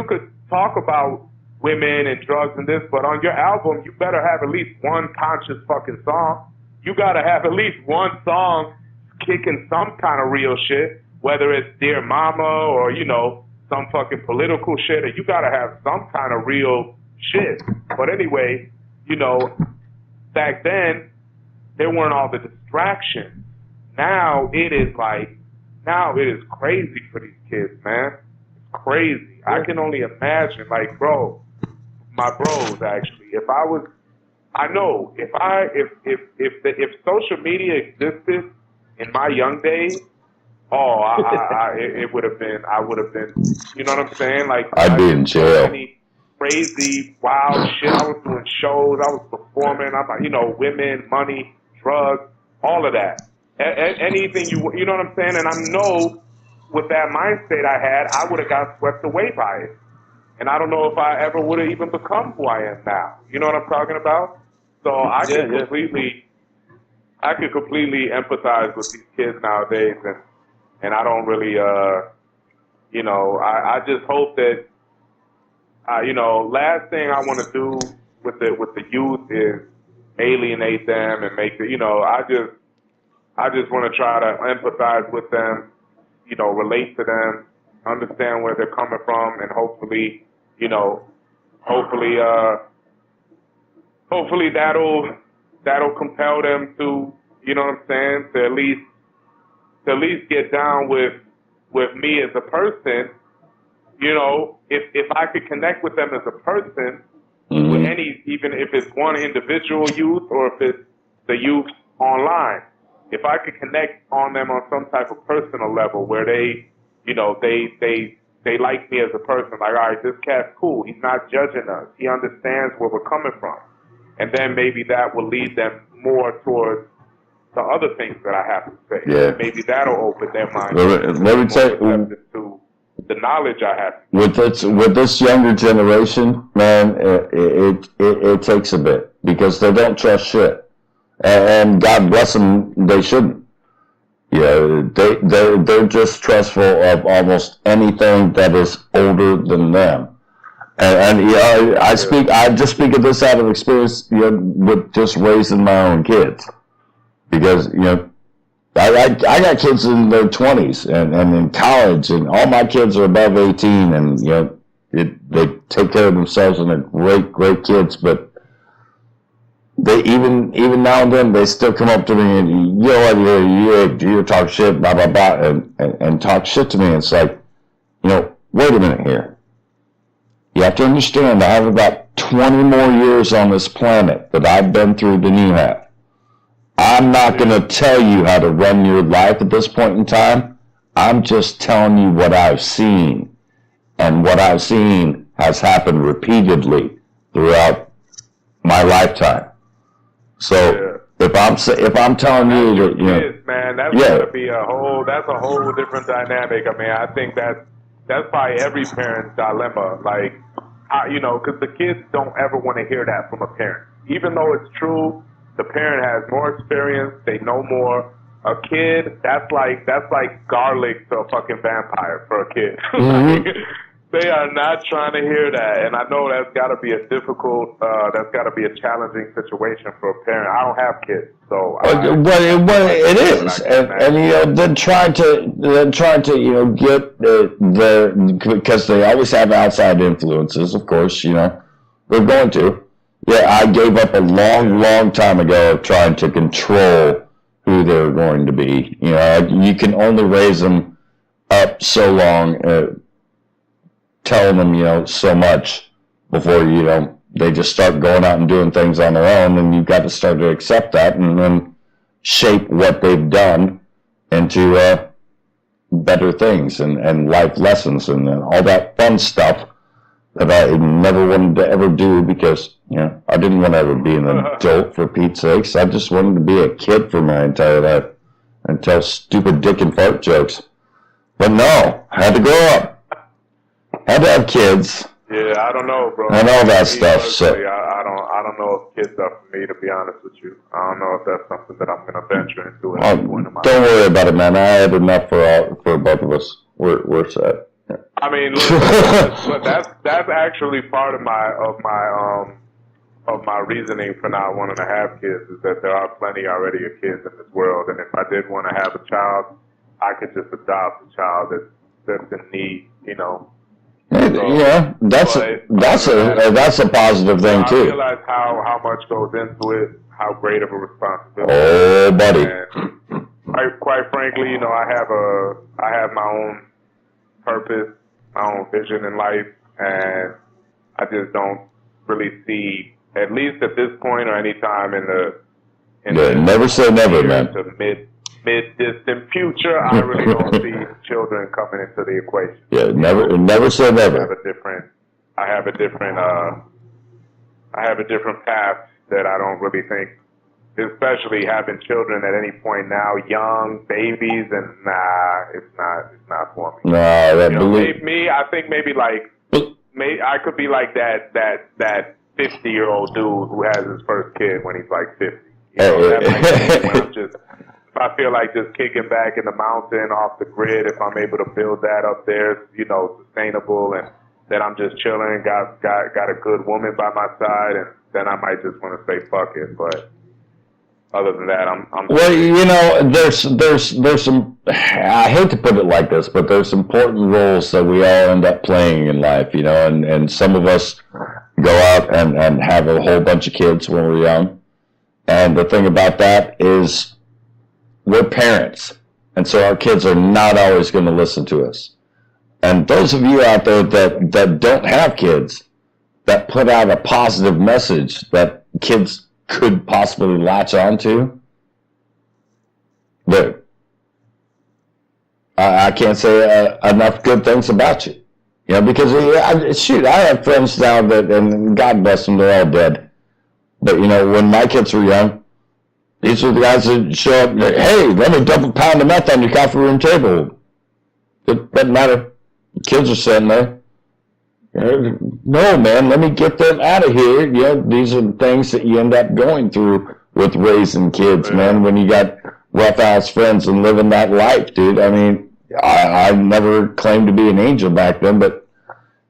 could talk about women and drugs and this, but on your album, you better have at least one conscious fucking song. You gotta have at least one song kicking some kind of real shit, whether it's Dear Mama or, some fucking political shit, or you gotta have some kind of real shit. But anyway, back then, there weren't all the distractions. Now it is crazy for these kids, man. It's crazy. I can only imagine, like, bro, my bros, actually. If social media existed in my young days, it would have been. I would have been. You know what I'm saying? Like, I'd be in jail. Any crazy, wild shit. I was doing shows. I was performing. Women, money, drugs, all of that. Anything you know what I'm saying? And I know with that mindset I had, I would have got swept away by it. And I don't know if I ever would have even become who I am now. You know what I'm talking about? So I could completely empathize with these kids nowadays, and I don't really, I just hope that last thing I want to do with the youth is alienate them and make it. I just want to try to empathize with them, relate to them, understand where they're coming from, and hopefully, hopefully, hopefully that'll compel them to, you know what I'm saying, to at least get down with me as a person. If I could connect with them as a person, with even if it's one individual youth or if it's the youth online, if I could connect on them on some type of personal level where they like me as a person, like, all right, this cat's cool. He's not judging us. He understands where we're coming from. And then maybe that will lead them more towards the other things that I have to say. Yeah. Maybe that'll open their mind Let me tell you, to the knowledge I have. with this younger generation, man, it takes a bit because they don't trust shit. And God bless them, they shouldn't. They're just trustful of almost anything that is older than them. I just speak of this out of experience, with just raising my own kids, because I got kids in their 20s and in college, and all my kids are above 18, and they take care of themselves and they're great kids, but they even now and then they still come up to me and you talk shit, blah blah blah, and talk shit to me. And it's like, wait a minute here. You have to understand, I have about 20 more years on this planet that I've been through than you have. I'm not going to tell you how to run your life at this point in time. I'm just telling you what I've seen, and what I've seen has happened repeatedly throughout my lifetime. So if I'm telling you that, kids, man, that's gonna be a whole different dynamic. I mean, I think that's probably every parent's dilemma. Like, because the kids don't ever want to hear that from a parent, even though it's true. The parent has more experience. They know more. A kid, that's like garlic to a fucking vampire for a kid. Mm-hmm. They are not trying to hear that, and I know that's got to be a difficult, that's got to be a challenging situation for a parent. I don't have kids, so. It is, and they're trying to get their, because they always have outside influences, of course. They're going to. Yeah, I gave up a long time ago of trying to control who they're going to be. You can only raise them up so long. Telling them, so much before, they just start going out and doing things on their own, and you've got to start to accept that and then shape what they've done into better things and life lessons and all that fun stuff that I never wanted to ever do because, I didn't want to ever be an adult, for Pete's sakes. I just wanted to be a kid for my entire life and tell stupid dick and fart jokes. But no, I had to grow up. Had to have kids. Yeah, I don't know, bro. And all that stuff. So I don't know if kids are for me, to be honest with you. I don't know if that's something that I'm going to venture into at this point in my life. Don't worry about it, man. I had enough for both of us. We're set. Yeah. I mean, look, that's actually part of my reasoning for not wanting to have kids, is that there are plenty already of kids in this world, and if I did want to have a child, I could just adopt a child that's in need, So, that's a positive thing too. I realize how much goes into it, how great of a responsibility. Oh, buddy. And quite frankly, I have my own purpose, my own vision in life, and I just don't really see, at least at this point or any time in the never say never, man. The mid-distant future, I really don't see children coming into the equation. Yeah, never say never. I have a different path that I don't really think, especially having children at any point now, young babies, and it's not for me. I think maybe I could be like that 50-year-old dude who has his first kid when he's like 50. That might be when I'm just. If I feel like just kicking back in the mountain off the grid, if I'm able to build that up there, sustainable, and that I'm just chilling, got a good woman by my side, and then I might just want to say fuck it. But other than that, I'm well, you know, there's some, I hate to put it like this, but there's important roles that we all end up playing in life, you know, and some of us go out and have a whole bunch of kids when we're young. And the thing about that is we're parents. And so our kids are not always going to listen to us. And those of you out there that don't have kids, that put out a positive message that kids could possibly latch onto, look, I can't say enough good things about you. You know, because I have friends now that, and God bless them, they're all dead. But, you know, when my kids were young, these were the guys that show up, hey, let me dump a pound of meth on your coffee room table. It doesn't matter. The kids are sitting there. No, man, let me get them out of here. Yeah, these are the things that you end up going through with raising kids, man, when you got rough-ass friends and living that life, dude. I mean, I never claimed to be an angel back then, but,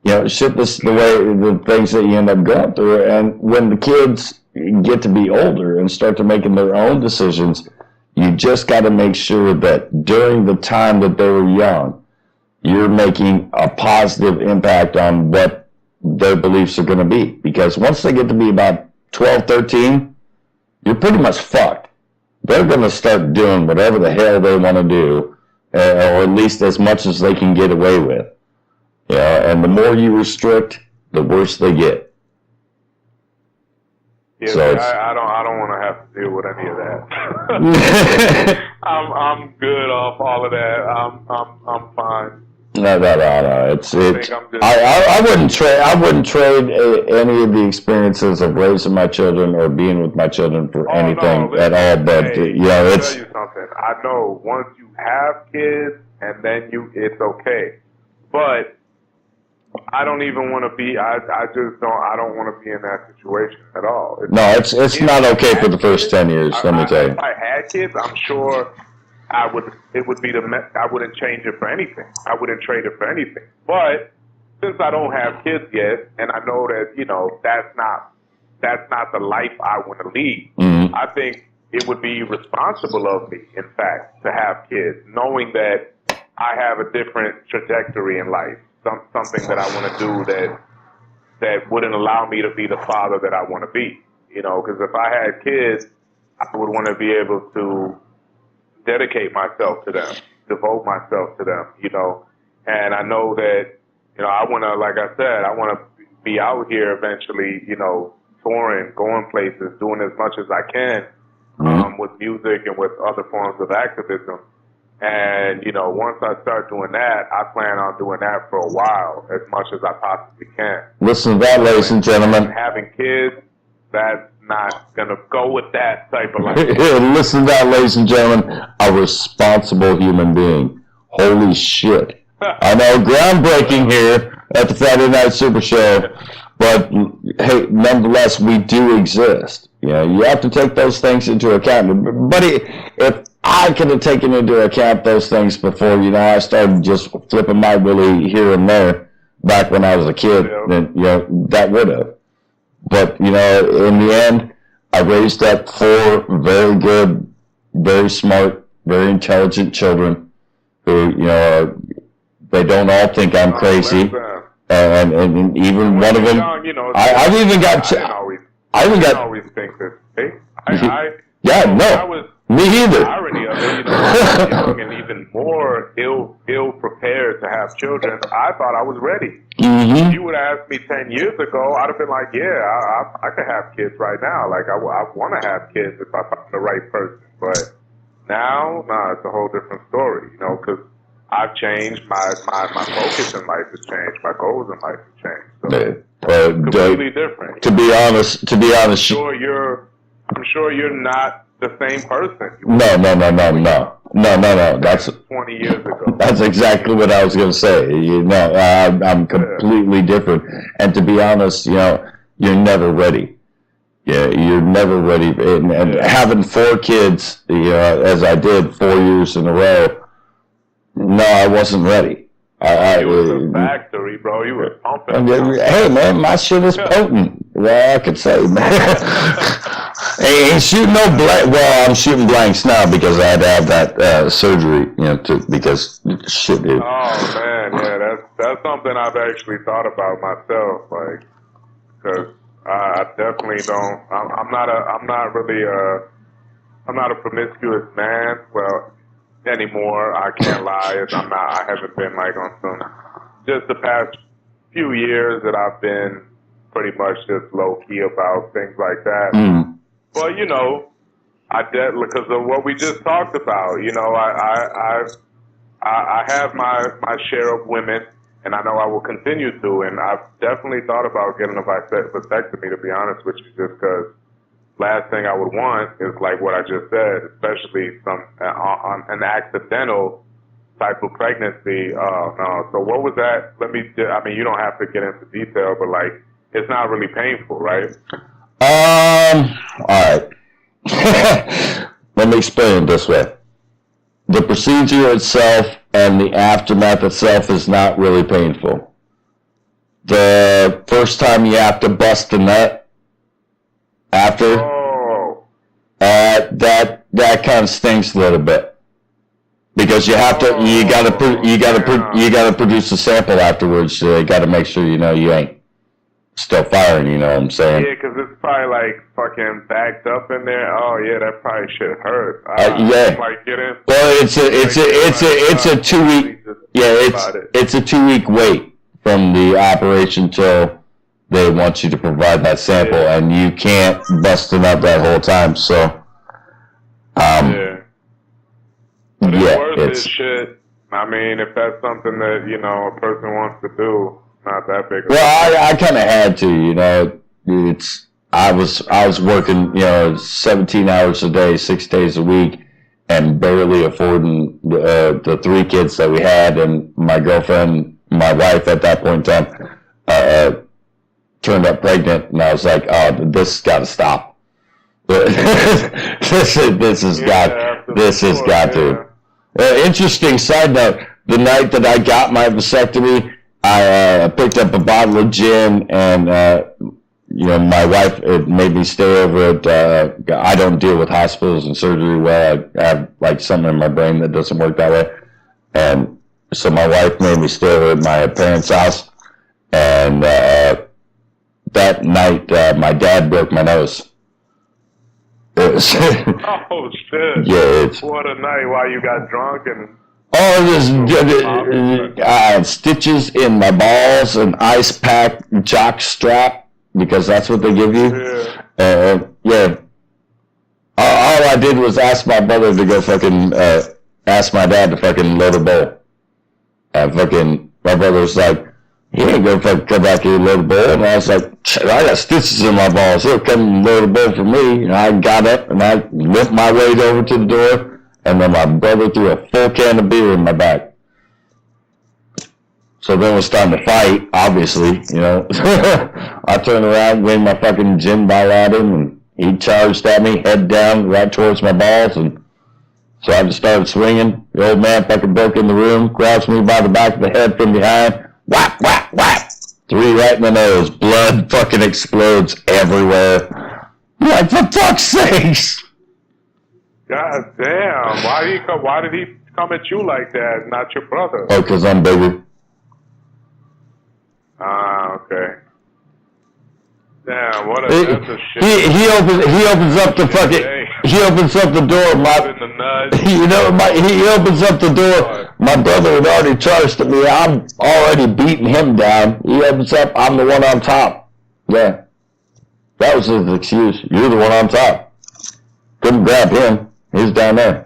you know, shit, this is the things that you end up going through. And when the kids get to be older and start to making their own decisions, you just got to make sure that during the time that they were young, you're making a positive impact on what their beliefs are going to be. Because once they get to be about 12, 13, you're pretty much fucked. They're going to start doing whatever the hell they want to do, or at least as much as they can get away with. Yeah, and the more you restrict, the worse they get. Yeah, so I don't want to have to deal with any of that. I'm good off all of that. I'm fine. No. I wouldn't trade any of the experiences of raising my children or being with my children for anything at all. But you know, I'll tell you something. I know once you have kids and then it's okay. But I don't even want to be. I don't want to be in that situation at all. It's not okay for the first 10 years. Let me tell you. If I had kids, I'm sure I would. It would be I wouldn't change it for anything. I wouldn't trade it for anything. But since I don't have kids yet, and I know that that's not the life I want to lead. Mm-hmm. I think it would be responsible of me, in fact, to have kids, knowing that I have a different trajectory in life. Something that I want to do that wouldn't allow me to be the father that I want to be. Because if I had kids, I would want to be able to dedicate myself to them, devote myself to them, And I know that, I want to, like I said, I want to be out here eventually, touring, going places, doing as much as I can with music and with other forms of activism. And, once I start doing that, I plan on doing that for a while, as much as I possibly can. Listen to that, ladies and gentlemen. Having kids, that's not going to go with that type of life. Listen to that, ladies and gentlemen. A responsible human being. Holy shit. I know, groundbreaking here at the Friday Night Super Show, but hey, nonetheless, we do exist. You have to take those things into account. Buddy, if I could have taken into account those things before, I started just flipping my willy here and there back when I was a kid, then, that would have. But, in the end, I raised up 4 very good, very smart, very intelligent children who, they don't all think I'm crazy. And even one of them, I didn't always think this. Me either. The irony of it, young and even more ill prepared to have children. I thought I was ready. Mm-hmm. If you would have asked me 10 years ago, I'd have been like, I could have kids right now. Like, I want to have kids if I find the right person. But now, it's a whole different story, because I've changed. My focus in life has changed. My goals in life have changed. So completely different. To be honest, I'm sure you're not the same person. No. That's 20 years ago. That's exactly what I was going to say. I'm completely different. And to be honest, you're never ready. Yeah, you're never ready. And having 4 kids, as I did 4 years in a row, no, I wasn't ready. You was a factory, bro. You was pumping. Hey, man, my shit is potent. Well, I could say, man. Ain't shooting no blank. Well, I'm shooting blanks now because I had to have that surgery, because shit, dude. Oh man, yeah, that's something I've actually thought about myself, like, because I definitely don't. I'm not a promiscuous man. Well, anymore, I can't lie. I haven't been like on some. Just the past few years that I've been pretty much just low key about things like that. Mm. Well, because of what we just talked about. I have my share of women, and I know I will continue to. And I've definitely thought about getting a vasectomy, to be honest with you, just because last thing I would want is like what I just said, especially on an accidental type of pregnancy. No. So what was that? You don't have to get into detail, but like, it's not really painful, right? All right. Let me explain it this way. The procedure itself and the aftermath itself is not really painful. The first time you have to bust a nut after, that kind of stinks a little bit, because you gotta produce a sample afterwards. So you gotta make sure you ain't still firing, you know what I'm saying? Yeah, because it's probably like fucking backed up in there. Oh yeah, that probably should hurt. Yeah. Like get in. Well, it's a 2 week. Yeah, it's a 2 week wait from the operation till they want you to provide that sample, and you can't bust it up that whole time. So, yeah. But yeah, worth it, shit. I mean, if that's something that a person wants to do. Not that big. Well, I kind of had to, I was working, 17 hours a day, 6 days a week, and barely affording the 3 kids that we had, and my girlfriend, my wife at that point in time, turned up pregnant, and I was like, oh, this has got to stop. this has got to. Interesting side note: the night that I got my vasectomy, I picked up a bottle of gin, and my wife made me stay over at. I don't deal with hospitals and surgery well. I have like something in my brain that doesn't work that way, and so my wife made me stay over at my parents' house, and that night my dad broke my nose. Oh shit! Yeah, what a night! While you got drunk and. I had stitches in my balls, an ice pack jock strap, because that's what they give you. Yeah. All I did was ask my brother to go fucking, ask my dad to fucking load a bowl. And my brother was like, you ain't gonna fucking come back here and load a bowl. And I was like, I got stitches in my balls. He'll come and load a bowl for me. And I got up and I limped my way over to the door. And then my brother threw a full can of beer in my back. So then it was time to fight, obviously, I turned around, waved my fucking gin bottle at him, and he charged at me, head down, right towards my balls, and so I just started swinging. The old man fucking broke in the room, grabs me by the back of the head from behind, whap, whap, whap, 3 right in the nose. Blood fucking explodes everywhere. Like, for fuck's sakes! God damn! Why did he come at you like that, not your brother? Oh, 'cause I'm bigger. Okay. Damn, that's a shit. He opens up the fucking. He opens up the door. He opens up the door. My brother had already charged at me. I'm already beating him down. He opens up. I'm the one on top. Yeah. That was his excuse. You're the one on top. Couldn't grab him. He's down there.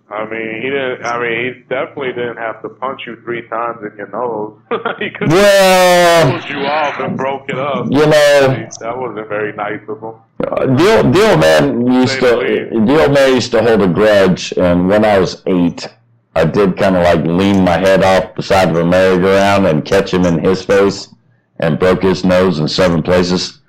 He definitely didn't have to punch you 3 times in your nose. He could have pulled you off and broke it up. That wasn't very nice of him. The old man used to hold a grudge, and when I was 8, I did kind of like lean my head off the side of a merry-go-round and catch him in his face, and broke his nose in 7 places.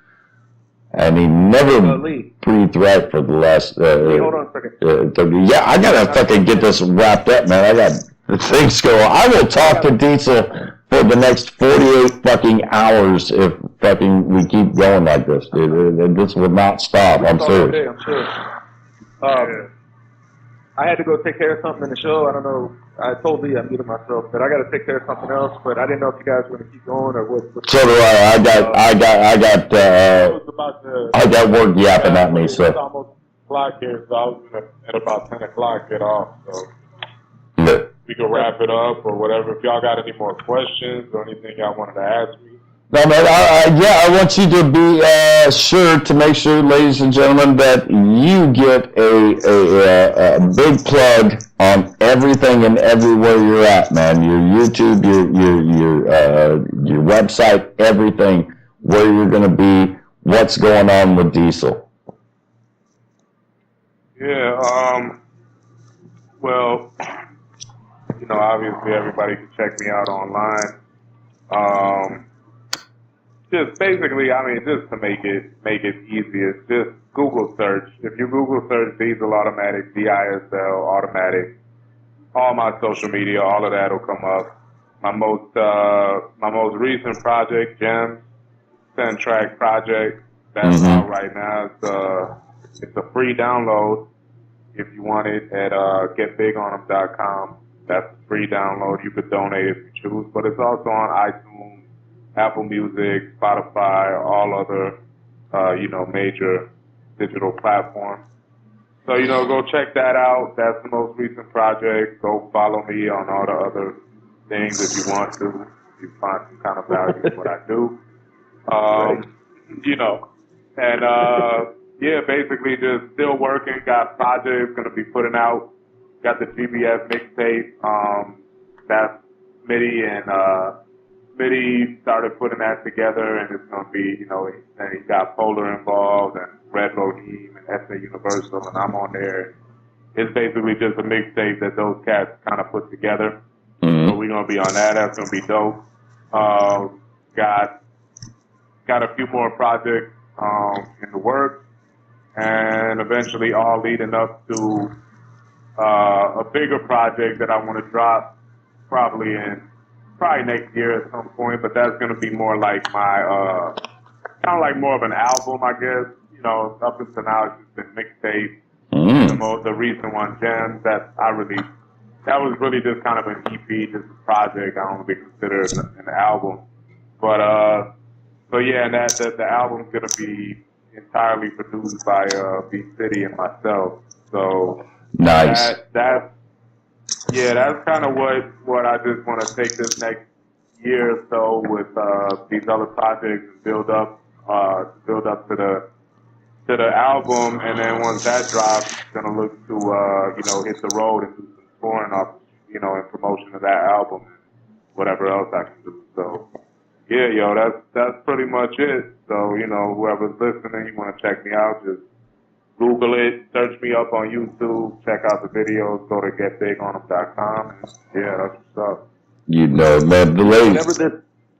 And he never breathed right for the last. Hold on a second. I gotta fucking get this wrapped up, man. I got Things go on. I will talk to Diesel for the next 48 fucking hours if fucking we keep going like this, dude. This will not stop. I'm serious. Okay, I'm sure. I had to go take care of something in the show. I don't know. I told Lee I muted myself, but I got to take care of something else. But I didn't know if you guys were going to keep going or what. So do I. I got work yapping at me. So. It's almost o'clock here, so I was gonna at about 10 o'clock get off. So we can wrap it up or whatever. If y'all got any more questions or anything y'all wanted to ask me. No, man, I want you to be sure to make sure, ladies and gentlemen, that you get a big plug on everything and everywhere you're at, man. Your YouTube, your website, everything, where you're going to be, what's going on with Diesel. Yeah, well, you know, obviously everybody can check me out online. Just basically, I mean, just to make it easier, just Google search. If you Google search Diesel Automatic, DISL Automatic, all my social media, all of that will come up. My most recent project, Gems, 10-track project, that's out right now. It's a free download if you want it at getbigon'em.com. That's a free download. You could donate if you choose, but it's also on iTunes, Apple Music, Spotify, all other, major digital platforms. So, go check that out. That's the most recent project. Go follow me on all the other things if you want to. If you find some kind of value in what I do. Basically just still working. Got projects going to be putting out. Got the GBF mixtape. That's Smitty and Smitty started putting that together, and it's going to be, and he got Polar involved, and Red Boheme, and SA Universal, and I'm on there. It's basically just a mixtape that those cats kind of put together. So we're going to be on that. That's going to be dope. Got a few more projects in the works, and eventually all leading up to a bigger project that I want to drop probably next year at some point, but that's going to be more like my, kind of like more of an album, I guess. Up until now it's just been mixtape. The recent one, Gems, that was really just kind of an EP, just a project. I don't really consider it an album. But, and the album's going to be entirely produced by B City and myself. So nice. That's kind of what I just want to take this next year or so with these other projects and build up to the album, and then once that drops, gonna look to hit the road and do some touring off, in promotion of that album and whatever else I can do. So that's pretty much it. So whoever's listening, you want to check me out, just Google it, search me up on YouTube, check out the videos, go to getbigon'em.com, and that's what's up. Man, the ladies.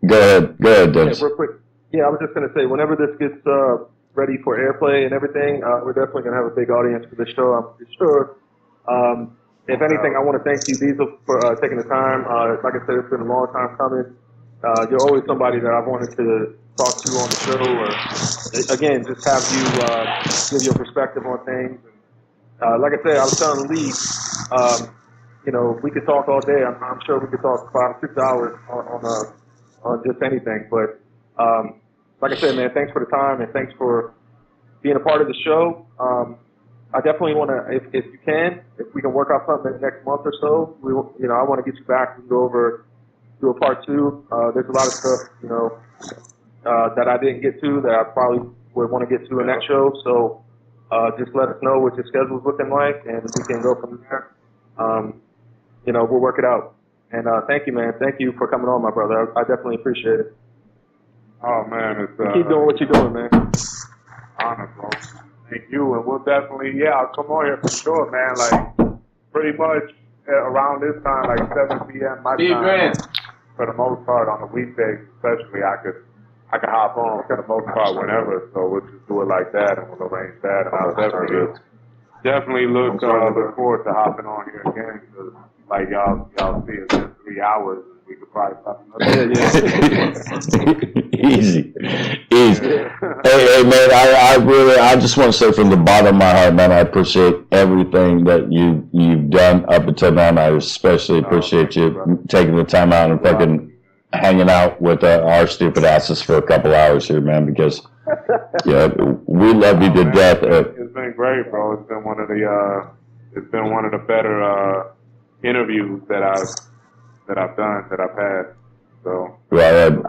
Go ahead, Dennis. Yeah, real quick. Yeah, I was just gonna say, whenever this gets ready for airplay and everything, we're definitely gonna have a big audience for this show, I'm pretty sure. If anything, I want to thank you, Diesel, for taking the time. Like I said, it's been a long time coming. You're always somebody that I've wanted to talk to on the show, or again, just have you give your perspective on things. And, like I said, I was telling Lee, we could talk all day. I'm sure we could talk 5-6 hours on just anything. But like I said, man, thanks for the time and thanks for being a part of the show. I definitely want to, if you can, if we can work out something in the next month or so, I want to get you back and go over, do a part 2. There's a lot of stuff, that I didn't get to that I probably would want to get to in that show. So just let us know what your schedule's looking like, and we can go from there. We'll work it out. And thank you, man. Thank you for coming on, my brother. I definitely appreciate it. Oh, man. Keep doing what you're doing, man. Honor, bro. Thank you. And we'll definitely, I'll come on here for sure, man. Like, pretty much around this time, like 7 p.m. my time. For the most part, on the weekdays especially, I could hop on for the most part whenever. So we'll just do it like that, and we'll arrange that. And I'll definitely look forward to hopping on here again, because like y'all see it's in 3 hours. We could probably talk Easy. Hey, man, I just want to say from the bottom of my heart, man, I appreciate everything that you've done up until now. And I especially appreciate you taking the time out and fucking hanging out with our stupid asses for a couple hours here, man, because we love you to death. It's been great, bro. It's been one of the better interviews that I've had. So well,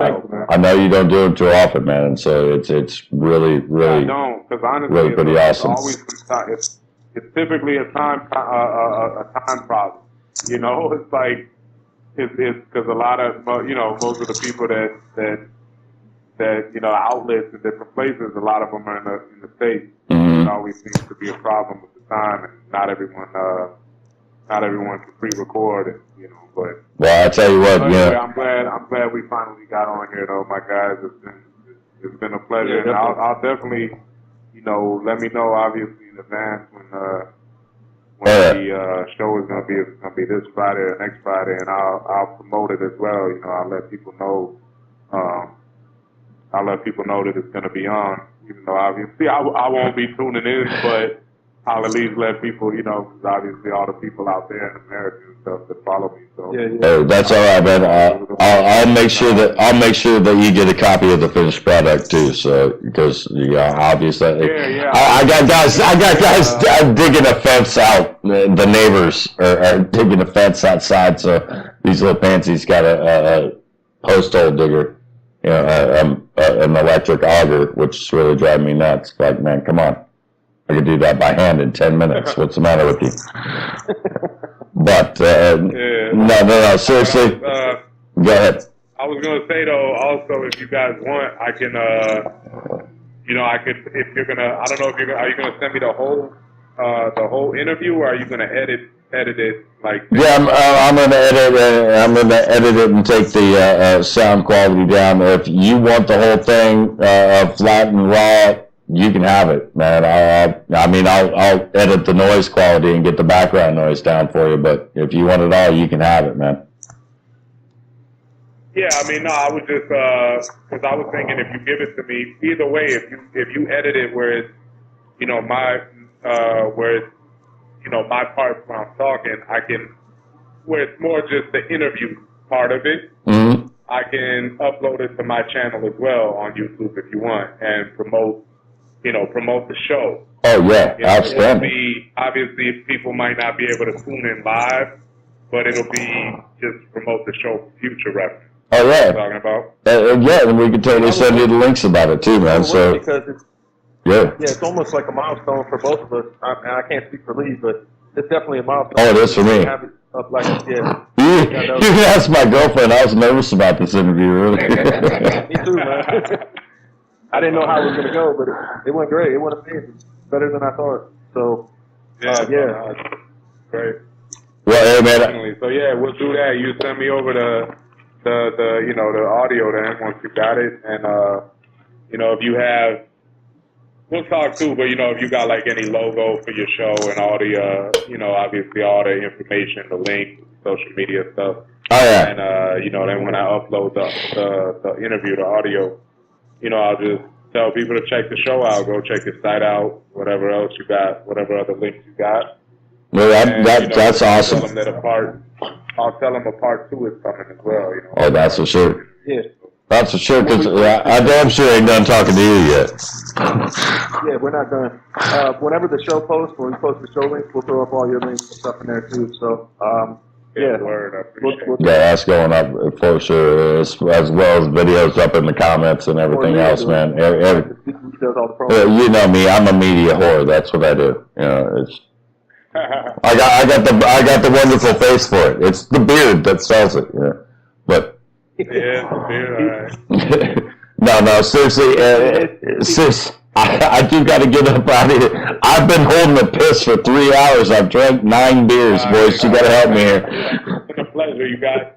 I know you don't do it too often, man, and so it's really I don't, because honestly, really pretty awesome. It's typically a time problem. You know, it's like it's because a lot of most of the people that outlets in different places, a lot of them are in the States. Mm-hmm. It always seems to be a problem with the time, and not everyone can pre-record it, but. Well, I tell you what, anyway, I'm glad we finally got on here, though, my guys. It's been a pleasure, and I'll definitely, let me know obviously in advance when the show is gonna be this Friday or next Friday, and I'll promote it as well. I'll let people know. That it's gonna be on, even though obviously I won't be tuning in, but I'll at least let people, because obviously all the people out there in America and stuff that follow me. So Hey, that's all right, man. I'll make sure that you get a copy of the finished product too. So because obviously, I got guys digging a fence out. The neighbors are digging a fence outside. So these little pansies got a post hole digger, an electric auger, which is really driving me nuts. Like, man, come on. I could do that by hand in 10 minutes. What's the matter with you? But, no, seriously. Go ahead. I was going to say, though, also, if you guys want, I can, if you're going to, I don't know if are you going to send me the whole interview, or are you going to edit it like this? Yeah, I'm going to edit it. I'm going to edit it and take the sound quality down. If you want the whole thing flat and raw, you can have it, man. I'll edit the noise quality and get the background noise down for you. But if you want it all, you can have it, man. Yeah, I was just because I was thinking if you give it to me, either way, if you edit it where it's my part when I'm talking, I can where it's more just the interview part of it. Mm-hmm. I can upload it to my channel as well on YouTube if you want and promote the show. Oh, yeah, outstanding. Obviously, people might not be able to tune in live, but it'll be just to promote the show for future reference. Oh, yeah. You know what I'm talking about? Yeah, and we can totally send you the links about it, too, man. So, because it's almost like a milestone for both of us. I can't speak for Lee, but it's definitely a milestone. Oh, it is for me. Have it up like, You can ask my girlfriend. I was nervous about this interview, really. Me too, man. I didn't know how it was going to go, but it went great. It went amazing. Better than I thought. So, great. Well, hey, man. So, yeah, we'll do that. You send me over the audio then once you got it. And, if you have, we'll talk too, but, if you got like any logo for your show and all the, obviously all the information, the link, social media stuff. Oh, yeah. And, then when I upload the interview, the audio, I'll just tell people to check the show out. Go check the site out, whatever else you got, whatever other links you got. Well, that's awesome. I'll tell them a part 2 is coming as well. Oh, that's for sure. Yeah. That's for sure, because I damn sure ain't done talking to you yet. Yeah, we're not done. Whenever the show posts, when we post the show links, we'll throw up all your links and stuff in there too. So, word, I appreciate it. Yeah, that's going up for sure, as well as videos up in the comments and everything else, man. He does all the promos. You know me, I'm a media whore. That's what I do. It's. I got the wonderful face for it. It's the beard that sells it. But. Yeah, the beard. All right. No, seriously, I do got to get up out of here. I've been holding a piss for 3 hours. I've drank 9 beers, boys. You got to help me here. It's been a pleasure, you guys.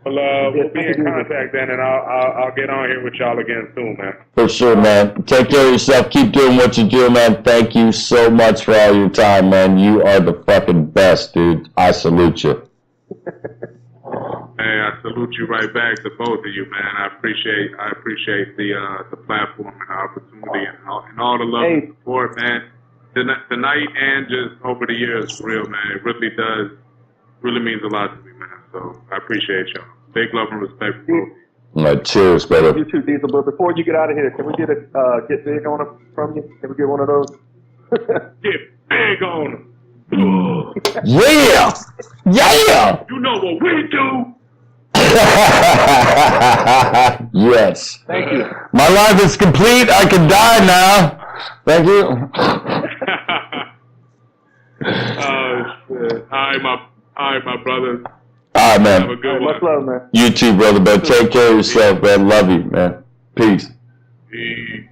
Well, we'll be in contact then, and I'll get on here with y'all again soon, man. For sure, man. Take care of yourself. Keep doing what you do, man. Thank you so much for all your time, man. You are the fucking best, dude. I salute you. Hey, I salute you right back to both of you, man. I appreciate the platform and the opportunity and all the love and support, man. Tonight and just over the years, for real, man. It really means a lot to me, man. So I appreciate y'all. Big love and respect for both. Cheers, brother. You too, Diesel. But before you get out of here, can we get get big on them from you? Can we get one of those? Get big on them. Yeah! Yeah! You know what we do. Yes. Thank you. My life is complete. I can die now. Thank you. Oh, shit. All right, my brothers. All right, man. Have a good one. Much love, man. You too, brother. But take care of yourself, man. Love you, man. Peace. Peace.